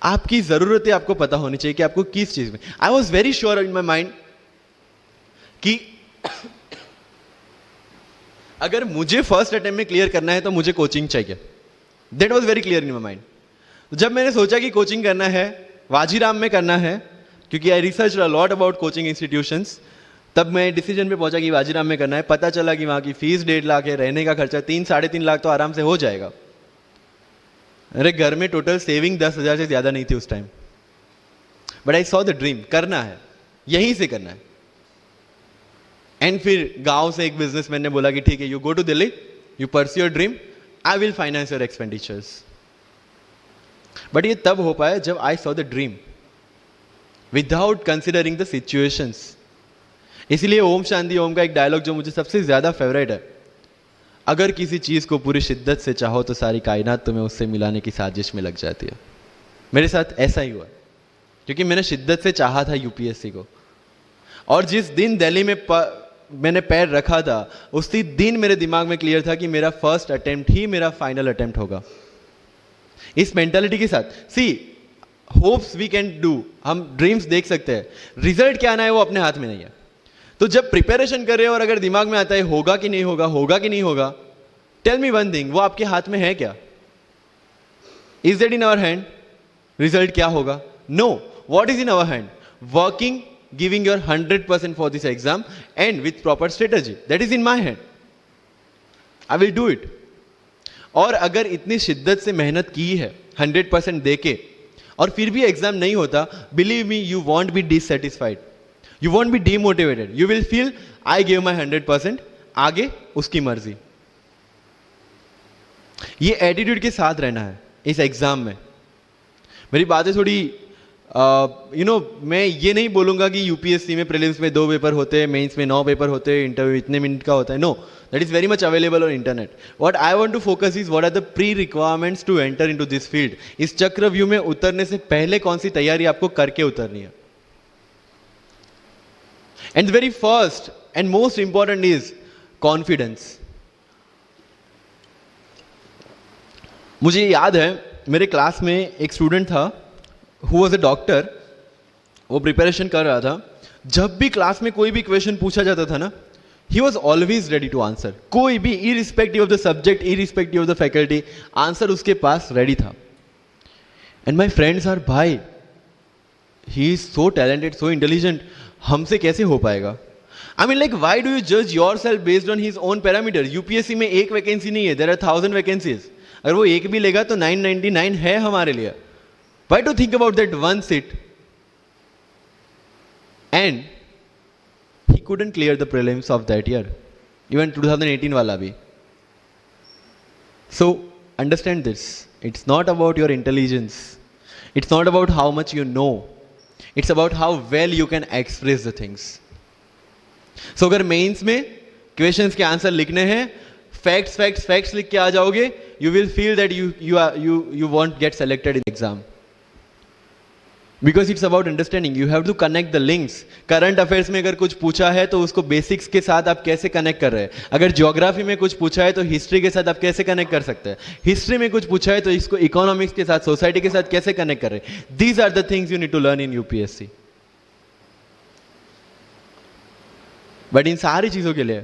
आपकी जरूरतें आपको पता होनी चाहिए कि आपको किस चीज में। आई was very sure in my mind कि अगर मुझे फर्स्ट अटेम्प्ट में क्लियर करना है तो मुझे कोचिंग चाहिए। That was very clear in my mind. जब मैंने सोचा कि कोचिंग करना है, वाजीराम में करना है, क्योंकि I research a lot about coaching institutions, तब मैं डिसीजन पे पहुंचा कि वाजीराम में करना है। पता चला कि वहां की फीस 1.5 लाख है, रहने का खर्चा 3-3.5 लाख तो आराम से हो जाएगा। अरे घर में टोटल सेविंग 10,000 से ज्यादा नहीं थी उस time, but I saw the dream, करना है, यहीं से करना है। एंड फिर गांव से एक बिजनेसमैन ने बोला कि ठीक है, you go to Delhi, you pursue your dream, I will finance your expenditures. But ये तब हो पाया जब I saw the dream without considering the situations. इसलिए ओम शांति ओम का एक डायलॉग जो मुझे सबसे ज्यादा फेवरेट है, अगर किसी चीज को पूरी शिद्दत से चाहो तो सारी कायनात तुम्हें उससे मिलाने की साजिश में लग जाती है। मेरे साथ ऐसा ही हुआ, क्योंकि मैंने शिद्दत से चाहा था यूपीएससी को, और जिस दिन दिल्ली में मैंने पैर रखा था, उसी दिन मेरे दिमाग में क्लियर था कि मेरा फर्स्ट अटेम्प्ट ही मेरा फाइनल अटेम्प्ट होगा। इस मेंटालिटी के साथ, सी होप्स वी कैन डू, हम ड्रीम्स देख सकते हैं, रिजल्ट क्या आना है वो अपने हाथ में नहीं है। तो जब प्रिपरेशन कर रहे हो और अगर दिमाग में आता है होगा कि नहीं होगा, होगा कि नहीं होगा, टेल मी वन थिंग, वो आपके हाथ में है क्या? Is that in our hand? Result क्या होगा? No. What is in our hand? Working, giving your 100% for this exam and with proper strategy, that is in my hand. I will do it. और अगर इतनी शिद्दत से मेहनत की है 100% देके और फिर भी एग्जाम नहीं होता, believe me, you won't be dissatisfied, you won't be demotivated, you will feel I gave my 100%, आगे उसकी मर्जी। ये एटीट्यूड के साथ रहना है इस एग्जाम में। मेरी बातें थोड़ी मैं ये नहीं बोलूंगा कि यूपीएससी में प्रीलिम्स में 2 पेपर होते हैं, मेंस में 9 पेपर होते हैं, इंटरव्यू इतने मिनट का होता है। No, that is very much available on internet. What I want to focus is what are the pre requirements to enter into this field. इस चक्रव्यूह में उतरने से पहले कौन सी तैयारी आपको करके उतरनी है। And very first and most important is confidence. मुझे याद है मेरे क्लास में एक स्टूडेंट था who was a doctor, वो प्रिपरेशन कर रहा था। जब भी क्लास में कोई भी क्वेश्चन पूछा जाता था ना, he was always ready to answer, कोई भी, irrespective of the subject, irrespective of the faculty, answer उसके पास रेडी था। and my friends are, भाई he is so talented, so intelligent, हमसे कैसे हो पाएगा? I mean like why do you judge yourself based on his own parameters? UPSC में एक vacancy नहीं है, there are 1000 vacancies, अगर वो एक भी लेगा तो 999 है हमारे लिए। Why to think about that one seat? And he couldn't clear the prelims of that year, even 2018 wala bhi. So understand this, it's not about your intelligence, it's not about how much you know, it's about how well you can express the things. So अगर mains में questions के answer लिखने हैं, facts लिख के आ जाओगे, you will feel that you won't get selected in exam. Because it's about understanding, you have to connect the links. Current affairs में अगर कुछ पूछा है तो उसको बेसिक्स के साथ आप कैसे कनेक्ट कर रहे हैं, अगर ज्योग्राफी में कुछ पूछा है तो हिस्ट्री के साथ आप कैसे कनेक्ट कर सकते हैं, हिस्ट्री में कुछ पूछा है तो इसको इकोनॉमिक्स के साथ, सोसाइटी के साथ कैसे कनेक्ट कर रहे हैं। These are the things you need to learn in UPSC. But इन सारी चीजों के लिए,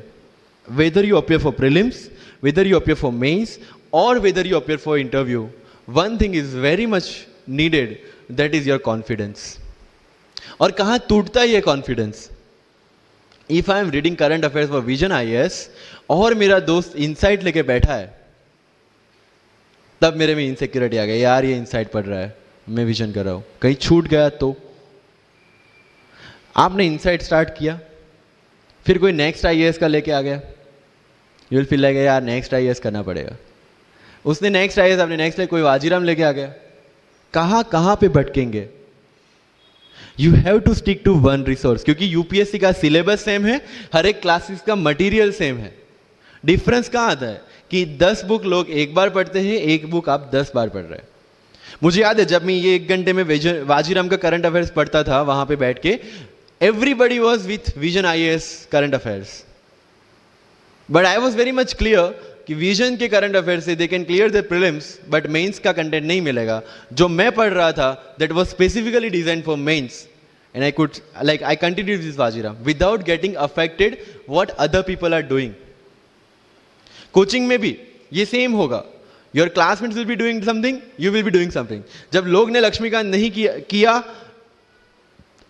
whether you appear for prelims, whether you appear for mains, और whether you appear for interview, one thing is very much needed, that is your confidence. और कहां टूटता है ये confidence? If I am reading current affairs for Vision IAS और मेरा दोस्त insight लेके बैठा है, तब मेरे में इनसिक्योरिटी आ गई, यार ये इनसाइट पढ़ रहा है, मैं विजन कर रहा हूं, कहीं छूट गया तो। आपने इनसाइट स्टार्ट किया, फिर कोई नेक्स्ट आईएएस का लेके आ गया, यू विल फील लाइक यार नेक्स्ट आईएएस करना पड़ेगा। उसने नेक्स्ट आईएएस, आपने नेक्स्ट कोई वाजीराम लेके आ गया, कहां पे भटकेंगे? You have to stick to one resource, क्योंकि यूपीएससी का सिलेबस सेम है, हर एक क्लासेस का मटेरियल सेम है। डिफरेंस कहां आता है कि 10 बुक लोग एक बार पढ़ते हैं, एक बुक आप 10 बार पढ़ रहे हैं। मुझे याद है जब मैं ये 1 घंटे में वाजीराम का करंट अफेयर्स पढ़ता था, वहां पे बैठ के everybody was with vision IAS current affairs, but I was very much clear कि विजन के करंट अफेयर से they can clear the prelims, but mains का कंटेंट नहीं मिलेगा। जो मैं पढ़ रहा था that was specifically designed for mains, and I could like I continued this Vajiram without getting affected what other people are doing. Coaching में भी ये सेम होगा, your classmates will be doing something, you will be doing something. जब लोग ने लक्ष्मीकांत नहीं किया,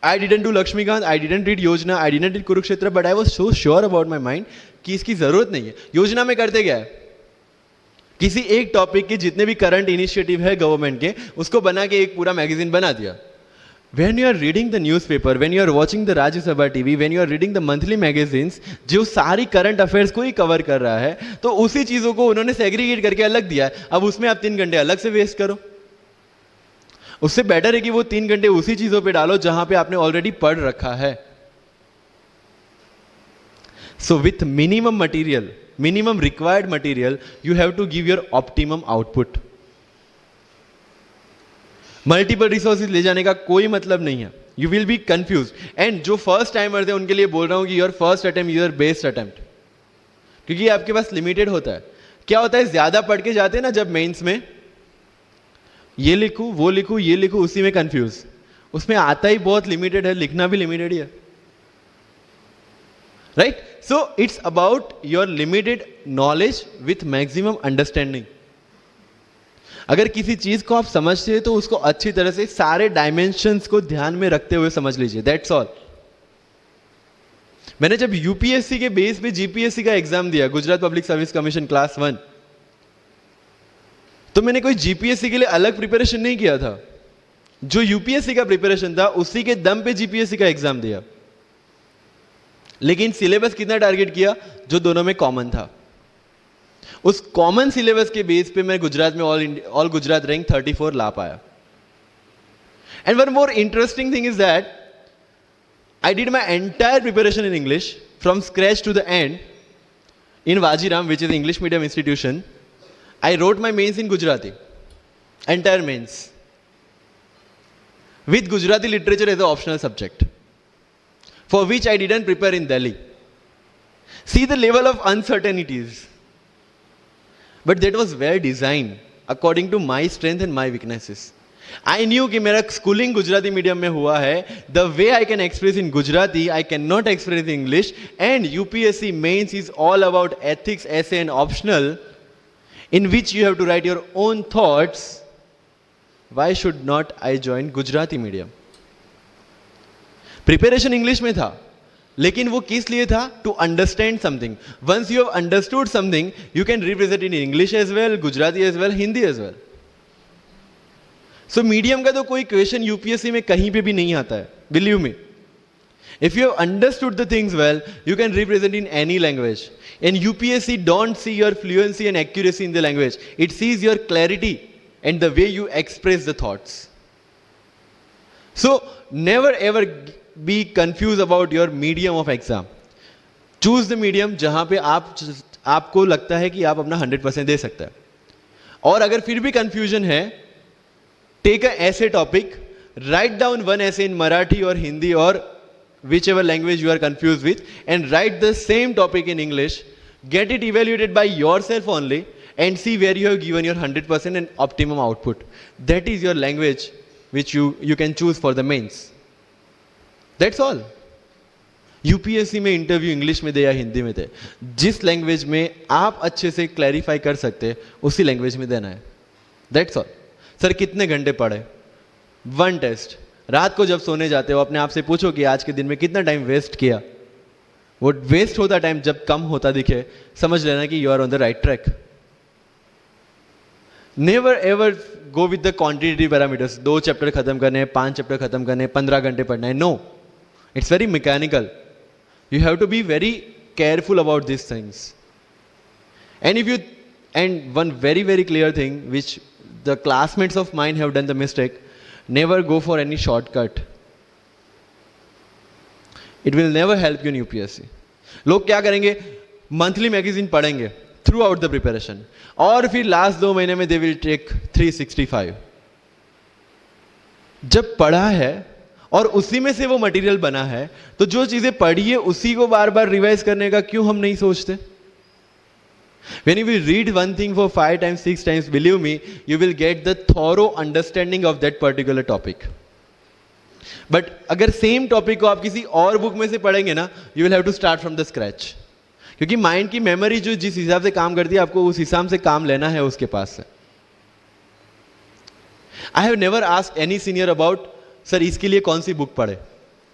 I didn't do Lakshmikant, I didn't read योजना, I didn't read Kurukshetra, but I was so sure about my mind कि इसकी जरूरत नहीं है। योजना में करते क्या है, किसी एक टॉपिक के जितने भी करंट इनिशिएटिव है गवर्नमेंट के, उसको बना के एक पूरा मैगजीन बना दिया। When you are reading the newspaper, when you are watching the Rajya Sabha TV, when you are reading the monthly magazines, जो सारी करंट अफेयर्स को ही कवर कर रहा है, तो उसी चीजों को उन्होंने सेग्रीगेट करके अलग दिया है। अब उसमें आप 3 घंटे अलग से वेस्ट करो, उससे बेटर है कि वो 3 घंटे उसी चीजों पे डालो जहां पे आपने ऑलरेडी पढ़ रखा है। So with minimum material, minimum required material, you have to give your optimum output. Multiple resources ले जाने का कोई मतलब नहीं है, you will be confuse. And जो फर्स्ट टाइमर्स है उनके लिए बोल रहा हूं कि your first attempt your best attempt, क्योंकि आपके पास लिमिटेड होता है। क्या होता है, ज्यादा पढ़ के जाते हैं ना जब मेंस में, ये लिखूं वो लिखूं ये लिखूं, उसी में कंफ्यूज, उसमें आता ही बहुत लिमिटेड है, लिखना भी लिमिटेड ही है, right? So it's about your limited knowledge with maximum understanding. अगर किसी चीज को आप समझते हैं तो उसको अच्छी तरह से सारे डायमेंशंस को ध्यान में रखते हुए समझ लीजिए, दैट्स ऑल। मैंने जब यूपीएससी के बेस पे जीपीएससी का एग्जाम दिया, Gujarat public service commission class 1, तो मैंने कोई जीपीएससी के लिए अलग प्रिपरेशन नहीं किया था। जो यूपीएससी का प्रिपरेशन था उसी के दम पे जीपीएससी का एग्जाम दिया, लेकिन सिलेबस कितना टारगेट किया जो दोनों में कॉमन था। उस कॉमन सिलेबस के बेस पे मैं गुजरात में ऑल गुजरात रैंक 34 ला पाया। And one more interesting thing is that I did my entire preparation in English from scratch to the end in Vajiram, which is English medium institution. I wrote my mains in Gujarati, entire mains, with Gujarati literature as an optional subject, for which I didn't prepare in Delhi. See the level of uncertainties. But that was well designed according to my strength and my weaknesses. I knew कि मेरा schooling Gujarati medium में हुआ है, the way I can express in Gujarati, I cannot express in English, and UPSC mains is all about ethics, essay and optional, in which you have to write your own thoughts. Why should not I join Gujarati medium? Preparation English में था, लेकिन वो किस लिए था? To understand something. Once you have understood something, you can represent in English as well, Gujarati as well, Hindi as well. So medium का तो कोई क्वेश्चन यूपीएससी में कहीं पे भी नहीं आता है, believe me. If you have understood the things well, you can represent in any language. And UPSC don't see your fluency and accuracy in the language. It sees your clarity and the way you express the thoughts. So never ever be confused about your medium of exam. Choose the medium जहां पे आपको लगता है कि आप अपना 100% दे सकते हैं। और अगर फिर भी confusion है, take a essay topic, Write down one essay in Marathi or Hindi or whichever language you are confused with, and write the same topic in English. Get it evaluated by yourself only and see where you have given your 100% and optimum output. That is your language which you can choose for the mains. That's all. UPSC में interview English में दे या हिंदी में दे, जिस language में आप अच्छे से clarify कर सकते उसी लैंग्वेज में देना है. That's all. सर कितने घंटे पढ़े? One test. रात को जब सोने जाते हो अपने आप से पूछो कि आज के दिन में कितना टाइम वेस्ट किया. वो वेस्ट होता टाइम जब कम होता दिखे, समझ लेना कि you are on the right track. Never ever go with the quantity parameters. 2 chapter खत्म करने, 5 चैप्टर खत्म करने, 15 घंटे पढ़ना है. No, it's very mechanical. You have to be very careful about these things. And one very, very clear thing which the classmates of mine have done the mistake, never go for any shortcut. It will never help you in UPSC. लोग क्या करेंगे? Monthly magazine पढ़ेंगे through out the preparation, और फिर last 2 महीने में they will take 365. जब पढ़ा है और उसी में से वो मटेरियल बना है, तो जो चीजें पढ़ी है उसी को बार बार रिवाइज करने का क्यों हम नहीं सोचते? When you will read one thing for 5 times, 6 times, believe me, you will get the thorough understanding of that particular topic. But अगर सेम टॉपिक को आप किसी और बुक में से पढ़ेंगे ना, you will have to start from the scratch. क्योंकि माइंड की मेमोरी जो जिस हिसाब से काम करती है, आपको उस हिसाब से काम लेना है उसके पास से. I have never asked any senior about sir इसके लिए कौन सी बुक पढ़े,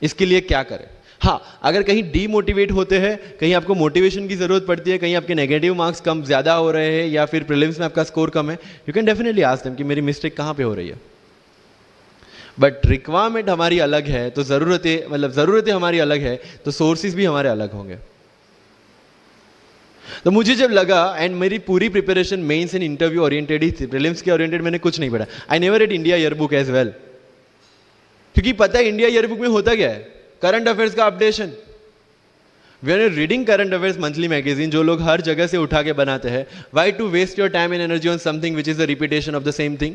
इसके लिए क्या करें. हाँ, अगर कहीं डीमोटिवेट होते हैं, कहीं आपको मोटिवेशन की जरूरत पड़ती है, कहीं आपके नेगेटिव मार्क्स कम ज़्यादा हो रहे हैं या फिर प्रीलिम्स में आपका स्कोर कम है, you can definitely ask them कि मेरी मिस्टेक कहाँ पे हो रही है. बट रिक्वायरमेंट हमारी अलग है, तो ज़रूरतें हमारी अलग है, तो सोर्सेज भी हमारे अलग होंगे. तो मुझे जब लगा, एंड मेरी पूरी preparation mains and interview oriented ही थी, प्रीलिम्स के ओरिएंटेड मैंने कुछ नहीं पढ़ा. I never read India year book as well, क्योंकि पता है इंडिया ईयर बुक में होता क्या है? करंट अफेयर्स का updation. We are reading current affairs monthly magazine, जो लोग हर जगह से उठा के बनाते हैं. Why to waste your time and energy on something which is the repetition of the same thing?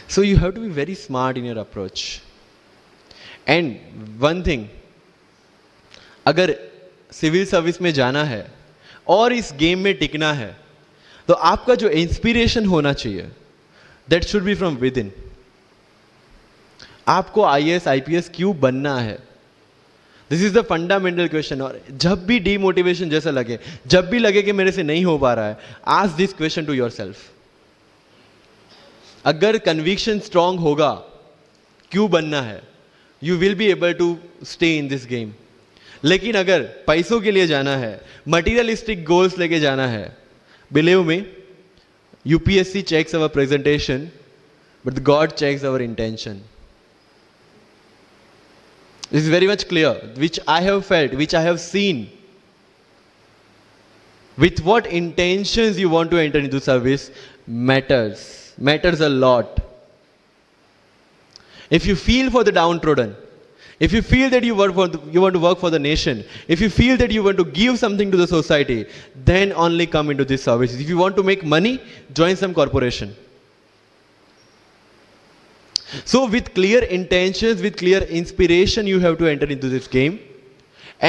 So you have to be very smart in your approach. And one thing, अगर सिविल सर्विस में जाना है और इस game में टिकना है, तो आपका जो इंस्पिरेशन होना चाहिए, that should be from with in. आपको आईएएस आईपीएस क्यों बनना है? This is the fundamental question. और जब भी डीमोटिवेशन जैसा लगे, जब भी लगे कि मेरे से नहीं हो पा रहा है, ask this question to yourself. अगर कन्विक्शन स्ट्रांग होगा क्यों बनना है, you will be able to stay in this game. लेकिन अगर पैसों के लिए जाना है, मटीरियलिस्टिक गोल्स लेके जाना है, believe me, UPSC checks our presentation, but God checks our intention. This is very much clear, which I have felt, which I have seen. With what intentions you want to enter into service matters a lot. If you feel for the downtrodden, if you feel that you want to work for the nation, if you feel that you want to give something to the society, then only come into this service. If you want to make money, join some corporation. So with clear intentions, with clear inspiration, you have to enter into this game,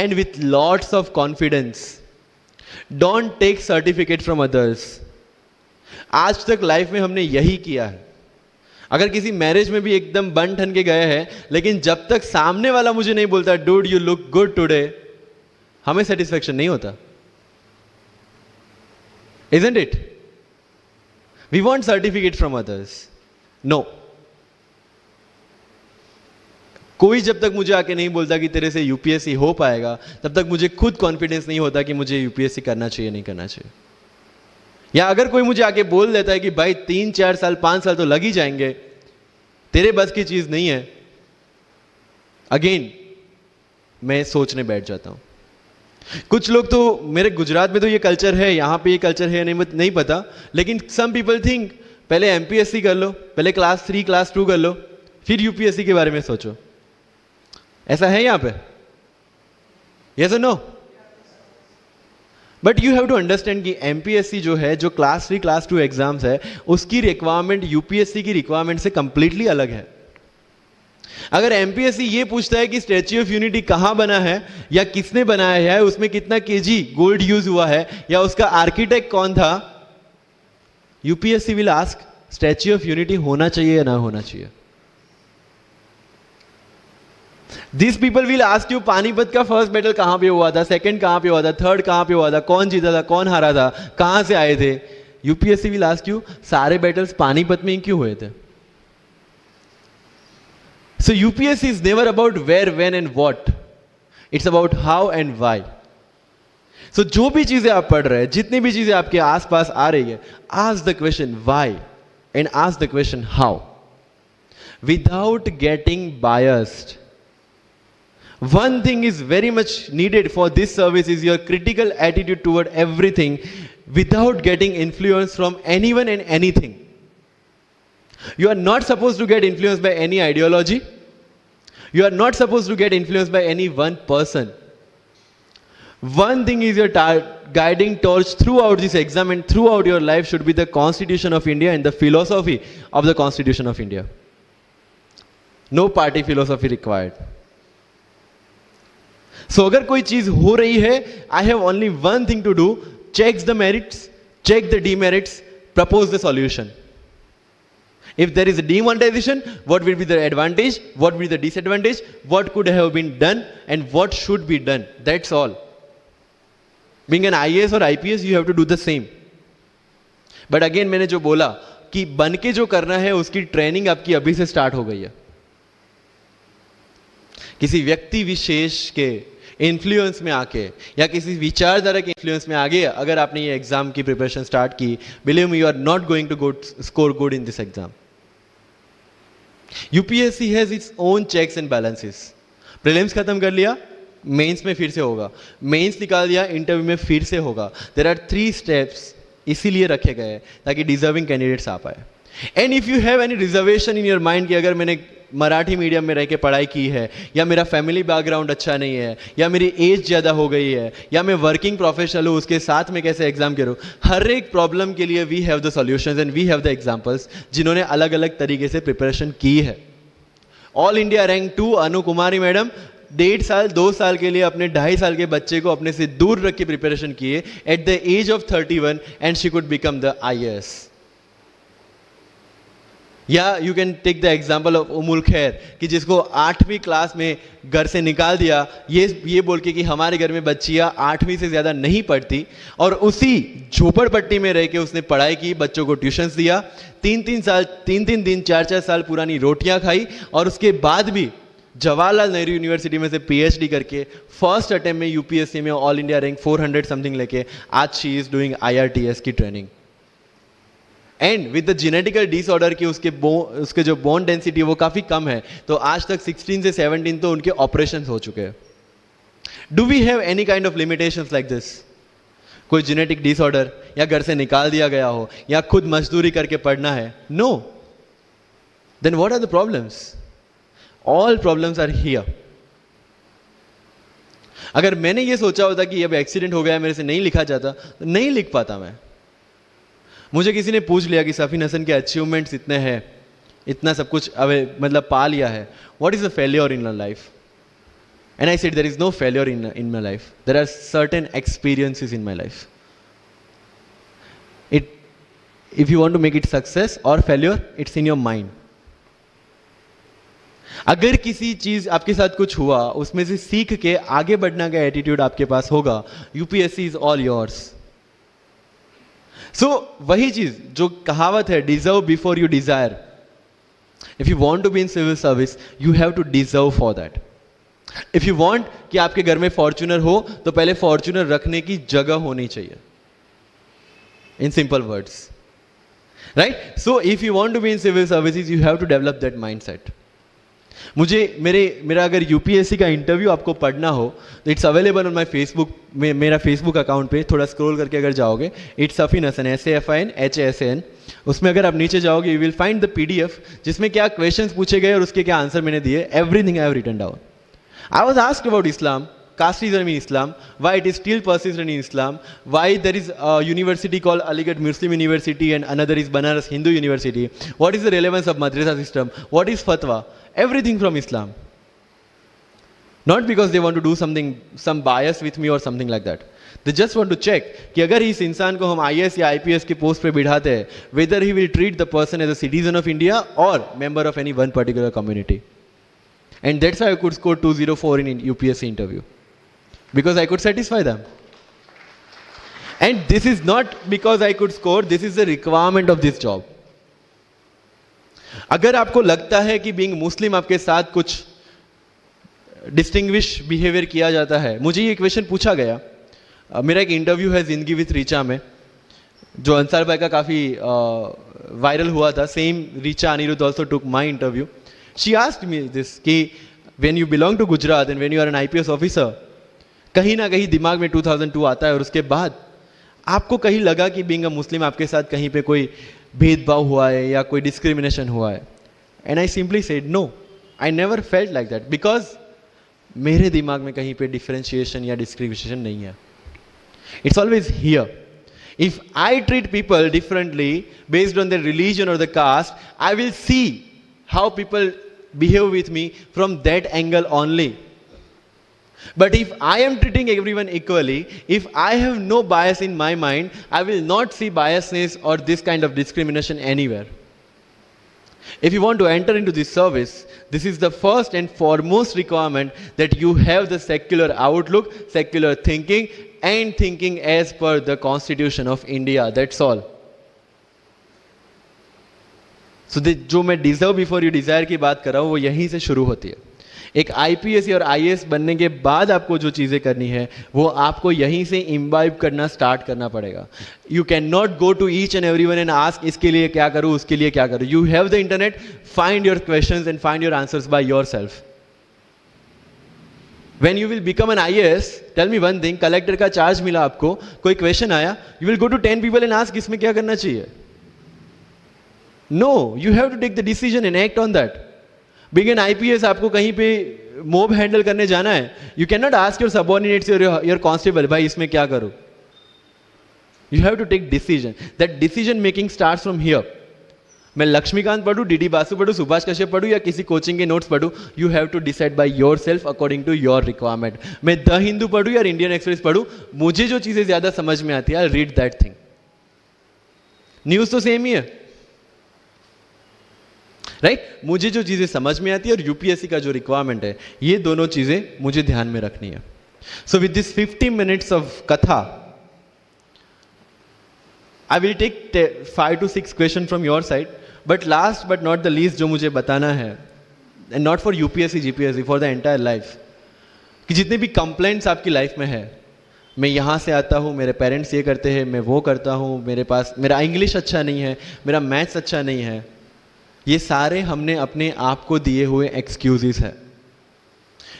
and with lots of confidence. Don't take certificate from others. आज तक life में हमने यही किया है. अगर किसी marriage में भी एकदम बन ठन के गए हैं, लेकिन जब तक सामने वाला मुझे नहीं बोलता dude you look good today, हमें सेटिस्फेक्शन नहीं होता. Isn't it? We want certificate from others. No. कोई जब तक मुझे आके नहीं बोलता कि तेरे से यूपीएससी हो पाएगा, तब तक मुझे खुद कॉन्फिडेंस नहीं होता कि मुझे यूपीएससी करना चाहिए नहीं करना चाहिए. या अगर कोई मुझे आके बोल देता है कि भाई 3, 4 साल 5 साल तो लग ही जाएंगे, तेरे बस की चीज नहीं है, अगेन मैं सोचने बैठ जाता हूं. कुछ लोग तो, मेरे गुजरात में तो ये कल्चर है, यहां पे ये कल्चर है नहीं पता, लेकिन सम पीपल थिंक पहले एमपीएससी कर लो, पहले क्लास 3 क्लास 2 कर लो, फिर यूपीएससी के बारे में सोचो. ऐसा है यहां पे? यस और no? But you have to understand कि एमपीएससी जो है, जो क्लास 3 क्लास 2 एग्जाम्स है, उसकी रिक्वायरमेंट यूपीएससी की रिक्वायरमेंट से कंप्लीटली अलग है। अगर एमपीएससी ये पूछता है कि स्टैच्यू ऑफ यूनिटी कहां बना है या किसने बनाया है, उसमें कितना केजी गोल्ड यूज हुआ है या उसका आर्किटेक्ट कौन था, UPSC will ask statue of unity होना चाहिए या ना होना चाहिए। This people will ask you Panipat का फर्स्ट बैटल कहां पे हुआ था, सेकंड कहां पे हुआ था, थर्ड कहां पे हुआ था, कौन जीता था, कौन हारा था, कहां से आए थे। यूपीएससी विल आस्क यू सारे बैटल्स पानीपत में ही क्यों हुए थे। So UPSC is never about where, when and what, it's about how and why. So जो भी चीजें आप पढ़ रहे हैं, जितनी भी चीजें आपके आसपास आ रही है, ask the question why and ask the question how, without getting biased. One thing is very much needed for this service is your critical attitude toward everything without getting influence from anyone and anything. You are not supposed to get influenced by any ideology. You are not supposed to get influenced by any one person. One thing is your guiding torch throughout this exam and throughout your life should be the Constitution of India and the philosophy of the Constitution of India. No party philosophy required. So अगर कोई चीज हो रही है, I have only one thing to do, check the merits, check the demerits, propose the solution. If there is a demonetization, what will be the advantage, what will be the disadvantage, what could have been done and what should be done, that's all. Being an IAS और IPS you have to do the same. But again मैंने जो बोला कि बन के जो करना है उसकी ट्रेनिंग आपकी अभी से स्टार्ट हो गई है। किसी व्यक्ति विशेष के इन्फ्लुएंस में आके या किसी विचारधारा के इन्फ्लुएंस में आगे अगर आपने ये एग्जाम की प्रिपरेशन स्टार्ट की, believe me, you are not going to score good in this exam. UPSC has its own checks and balances. Prelims खत्म कर लिया, मेंस में फिर से होगा, मेंस निकाल दिया, इंटरव्यू में फिर से होगा। देयर आर 3 स्टेप्स इसीलिए रखे गए ताकि डिजर्विंग कैंडिडेट्स आ पाए। And if you have any reservation in your mind कि अगर मैंने मराठी मीडियम में रह के पढ़ाई की है, या मेरा फैमिली बैकग्राउंड अच्छा नहीं है, या मेरी एज ज़्यादा हो गई है, या मैं वर्किंग प्रोफेशनल हूँ, उसके साथ में कैसे एग्जाम करूँ, हर एक प्रॉब्लम के लिए we have the solutions and we have the examples जिन्होंने अलग अलग तरीके से प्रिपरेशन की है। All India rank 2 Anu Kumari madam 1.5 साल 2 साल के लिए अपने 2.5 साल के बच्चे को अपने से दूर रख के प्रिपरेशन किए at the age of 31 and she could become the IAS। या you can take the example of Ummul Kher कि जिसको 8वीं क्लास में घर से निकाल दिया ये बोल के कि हमारे घर में बच्चियां 8वीं से ज़्यादा नहीं पढ़ती, और उसी झोपड़पट्टी में रह के उसने पढ़ाई की, बच्चों को ट्यूशन्स दिया, 3 दिन 4 साल पुरानी रोटियां खाई, और उसके बाद भी जवाहरलाल नेहरू यूनिवर्सिटी में से PhD करके फर्स्ट अटेम्प्ट में यूपीएससी में ऑल इंडिया रैंक 400 समथिंग लेके आज शी इज डूइंग IRTS की training. And with the genetical disorder की उसके जो बोन डेंसिटी वो काफ़ी कम है, तो आज तक 16 से 17 तो उनके ऑपरेशन हो चुके हैं। Do we have any kind of limitations like this? कोई जेनेटिक डिसऑर्डर या घर से निकाल दिया गया हो या खुद मजदूरी करके पढ़ना है? No. Then what are the problems? All problems are here. अगर मैंने ये सोचा होता कि अब एक्सीडेंट हो गया, मेरे से नहीं लिखा जाता, तो नहीं लिख पाता मैं। मुझे किसी ने पूछ लिया कि सफीन हसन के अचीवमेंट्स इतने हैं, इतना सब कुछ मतलब पा लिया है, what is a failure in your life? And I said there is no failure in my life, there are certain experiences in my life. If you want to make it success और failure, it's in your mind. अगर किसी चीज आपके साथ कुछ हुआ, उसमें से सीख के आगे बढ़ने का एटीट्यूड आपके पास होगा, UPSC is all yours. So वही चीज जो कहावत है, deserve before you desire. If you want to be in civil service, you have to deserve for that. If you want कि आपके घर में फॉर्च्यूनर हो, तो पहले फॉर्च्यूनर रखने की जगह होनी चाहिए, in simple words, right? So if you want to be in civil services, you have to develop that mindset. मेरा अगर यूपीएससी का इंटरव्यू आपको पढ़ना हो तो it's available on my Facebook में, मेरा फेसबुक अकाउंट पे थोड़ा स्क्रॉल करके अगर जाओगे, इट्स सफीन हसन, SAFIN उसमें अगर आप नीचे जाओगे, you will find the PDF जिसमें क्या क्वेश्चंस पूछे गए और उसके क्या आंसर मैंने दिए। Everything I have written down. I was asked about Islam, casteism in Islam, why it is still persistent in Islam, why there is a university called Aligarh Muslim University and another is Banaras Hindu University, what is the relevance of madrasa system, what is fatwa, everything from Islam. Not because they want to do something, some bias with me or something like that. They just want to check कि अगर इस इंसान को हम IAS या IPS के post पे बिठाते हैं, whether he will treat the person as a citizen of India or member of any one particular community. And that's how I could score 204 in UPSC interview. Because I could satisfy them. And this is not because I could score, this is the requirement of this job. अगर आपको लगता है कि being Muslim आपके साथ कुछ distinguish behaviour किया जाता है, मुझे ये क्वेश्चन पूछा गया. मेरा एक इंटरव्यू है जिंदगी विथ रीचा में, जो अंसार भाई का काफ़ी वायरल हुआ था. Same Richa Anirudh also took my interview. She asked me this कि when you belong to Gujarat and when you are an IPS officer, कहीं ना कहीं दिमाग में 2002 आता है और उसके बाद आपको कहीं लगा कि बीइंग अ मुस्लिम आपके साथ कहीं पे कोई भेदभाव हुआ है या कोई डिस्क्रिमिनेशन हुआ है. And I simply said no, I never felt like that, because मेरे दिमाग में कहीं पे डिफरेंशिएशन या डिस्क्रिमिनेशन नहीं है. It's always here. If I treat people differently based on their religion or the caste, I will see how people behave with me from that angle only. But if I am treating everyone equally, if I have no bias in my mind, I will not see biasness or this kind of discrimination anywhere. If you want to enter into this service, this is the first and foremost requirement that you have the secular outlook, secular thinking, and thinking as per the Constitution of India. That's all. So जो मैं deserve before you desire की बात कर रहा हूँ वो यहीं से शुरू होती है. एक IPS और IAS बनने के बाद आपको जो चीज़ें करनी है वो आपको यहीं से imbibe करना स्टार्ट करना पड़ेगा. You cannot go to each and everyone and ask इसके लिए क्या करूँ, उसके लिए क्या करूँ. You have the internet, find your questions and find your answers by yourself. When you will become an IAS, tell me one thing, collector का charge मिला आपको, कोई क्वेश्चन आया, you will go to 10 people and ask इसमें क्या करना चाहिए. No, you have to take the decision and act on that. Being an IPS आपको कहीं पे मोब हैंडल करने जाना है, you cannot ask your subordinates or your constable, भाई इसमें क्या करूँ. You have to take decision. That decision making starts from here. मैं लक्ष्मीकांत पढ़ूँ, DD बासु पढ़ूँ, सुभाष कश्यप पढ़ूँ या किसी कोचिंग के नोट्स पढ़ूँ, you have to decide by your self according to your requirement. मैं द हिंदू पढ़ूँ या इंडियन एक्सप्रेस पढ़ूँ, मुझे जो चीज़ें ज़्यादा समझ में आती है, I read that thing. News तो सेम ही है, राइट? मुझे जो चीज़ें समझ में आती है और UPSC का जो रिक्वायरमेंट है, ये दोनों चीज़ें मुझे ध्यान में रखनी है. So with this 50 minutes of कथा, I will take 5 to 6 questions from your side. But last but not the least जो मुझे बताना है, and not for UPSC, GPSC, for the entire life, कि जितने भी कंप्लेंट्स आपकी लाइफ में है, मैं यहाँ से आता हूँ, मेरे पेरेंट्स ये करते हैं, मैं वो करता हूँ, मेरा इंग्लिश अच्छा नहीं है, मेरा मैथ्स अच्छा नहीं है, ये सारे हमने अपने आप को दिए हुए एक्सक्यूजेस हैं.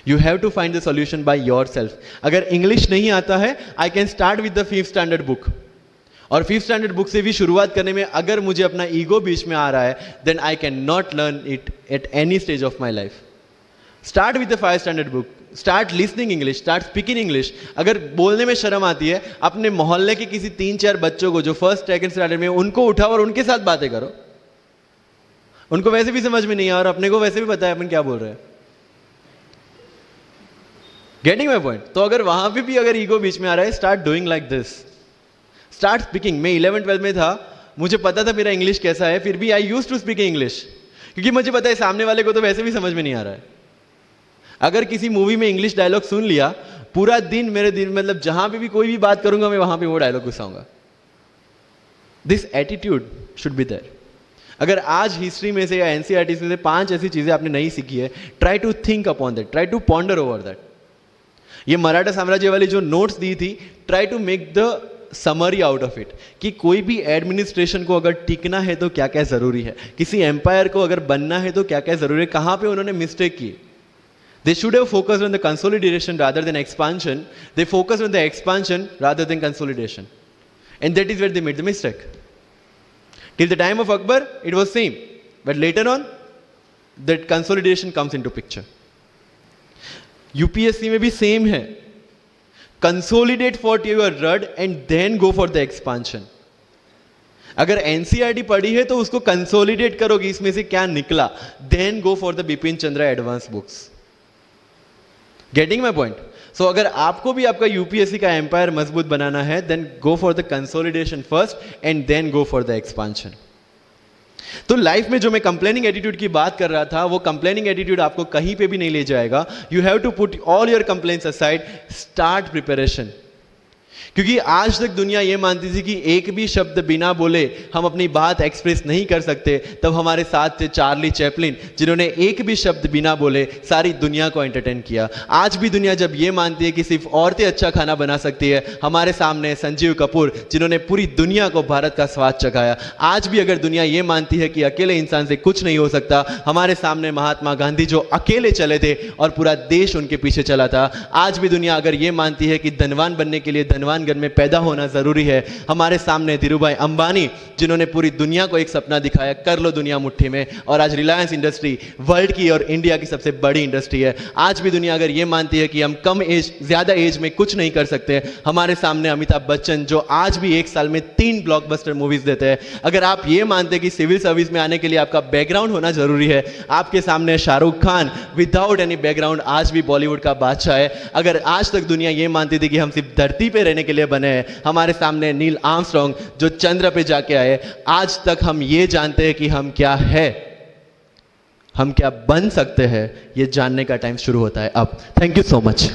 You have to find the solution by your self. अगर इंग्लिश नहीं आता है, I can start with the 5th standard book. और 5th standard बुक से भी शुरुआत करने में अगर मुझे अपना ईगो बीच में आ रहा है, then I can not learn it at any stage of my life. Start with the 5th standard book, start listening English, start speaking English. अगर बोलने में शर्म आती है, अपने मोहल्ले के किसी 3-4 बच्चों को जो 1st, 2nd standard में, उनको उठाओ और उनके साथ बातें करो. उनको वैसे भी समझ में नहीं आया और अपने को वैसे भी पता है अपन क्या बोल रहे हैं. Getting my point? तो अगर वहां पे भी अगर ईगो बीच में आ रहा है, start doing like this, start speaking. मैं 11th-12th में था, मुझे पता था मेरा इंग्लिश कैसा है, फिर भी I used to speak English, क्योंकि मुझे पता है सामने वाले को तो वैसे भी समझ में नहीं आ रहा है. अगर किसी मूवी में इंग्लिश डायलॉग सुन लिया, पूरा दिन मेरे दिन मतलब जहां पे भी कोई भी बात करूंगा, मैं वहां पे वो डायलॉग घुसाऊंगा. This attitude should be there. अगर आज हिस्ट्री में से या NCERT में से 5 ऐसी चीजें आपने नहीं सीखी है, try to think upon that, try to ponder over that. ये मराठा साम्राज्य वाली जो नोट्स दी थी, try to make the summary out of it, कि कोई भी एडमिनिस्ट्रेशन को अगर टिकना है तो क्या क्या जरूरी है, किसी एम्पायर को अगर बनना है तो क्या क्या जरूरी है, कहां पे उन्होंने मिस्टेक की. They should have focused on the consolidation rather than expansion. They focused on the expansion rather than consolidation. And that is where they made the mistake. Till the time of Akbar, it was same. But later on, that consolidation comes into picture. UPSC में भी same है. Consolidate for your rod and then go for the expansion. अगर NCERT पढ़ी है तो उसको consolidate करो कि इसमें से क्या निकला, then go for the Bipin Chandra advance books. Getting my point? So अगर आपको भी आपका यूपीएससी का एम्पायर मजबूत बनाना है, then go for the consolidation first and then go for the expansion. तो लाइफ में जो मैं कंप्लेनिंग एटीट्यूड की बात कर रहा था, वो कंप्लेनिंग एटीट्यूड आपको कहीं पे भी नहीं ले जाएगा। You have to put all your complaints aside, start preparation. क्योंकि आज तक दुनिया ये मानती थी कि एक भी शब्द बिना बोले हम अपनी बात एक्सप्रेस नहीं कर सकते। तब हमारे साथ थे चार्ली चैपलिन, जिन्होंने एक भी शब्द बिना बोले सारी दुनिया को एंटरटेन किया। आज भी दुनिया जब ये मानती है कि सिर्फ औरतें अच्छा खाना बना सकती है, हमारे सामने संजीव कपूर, जिन्होंने पूरी दुनिया को भारत का स्वाद चखाया। आज भी अगर दुनिया ये मानती है कि अकेले इंसान से कुछ नहीं हो सकता, हमारे सामने महात्मा गांधी, जो अकेले चले थे और पूरा देश उनके पीछे चला था। आज भी दुनिया अगर ये मानती है कि धनवान बनने के लिए धनवान घर में पैदा होना जरूरी है, हमारे सामने धीरूभाई अंबानी, जिन्होंने पूरी दुनिया को एक सपना दिखाया, कर लो दुनिया मुट्ठी में, और आज रिलायंस इंडस्ट्री वर्ल्ड की और इंडिया की सबसे बड़ी इंडस्ट्री है। आज भी दुनिया अगर ये मानती है कि हम कम एज, ज्यादा एज में कुछ नहीं कर सकते, हमारे सामने अमिताभ बच्चन, जो आज भी एक साल में 3 ब्लॉकबस्टर मूवीज देते हैं। अगर आप ये मानते हैं कि सिविल सर्विस में आने के लिए आपका बैकग्राउंड होना जरूरी है, आपके सामने Shahrukh Khan without any background आज भी बॉलीवुड का बादशाह है। अगर आज तक दुनिया ये मानती थी कि हम सिर्फ धरती पे रहने के लिए बने हैं, हमारे सामने नील आर्मस्ट्रॉन्ग, जो चंद्र पे जाके आए। आज तक हम ये जानते हैं कि हम क्या है, हम क्या बन सकते हैं, ये जानने का टाइम शुरू होता है अब। Thank you so much.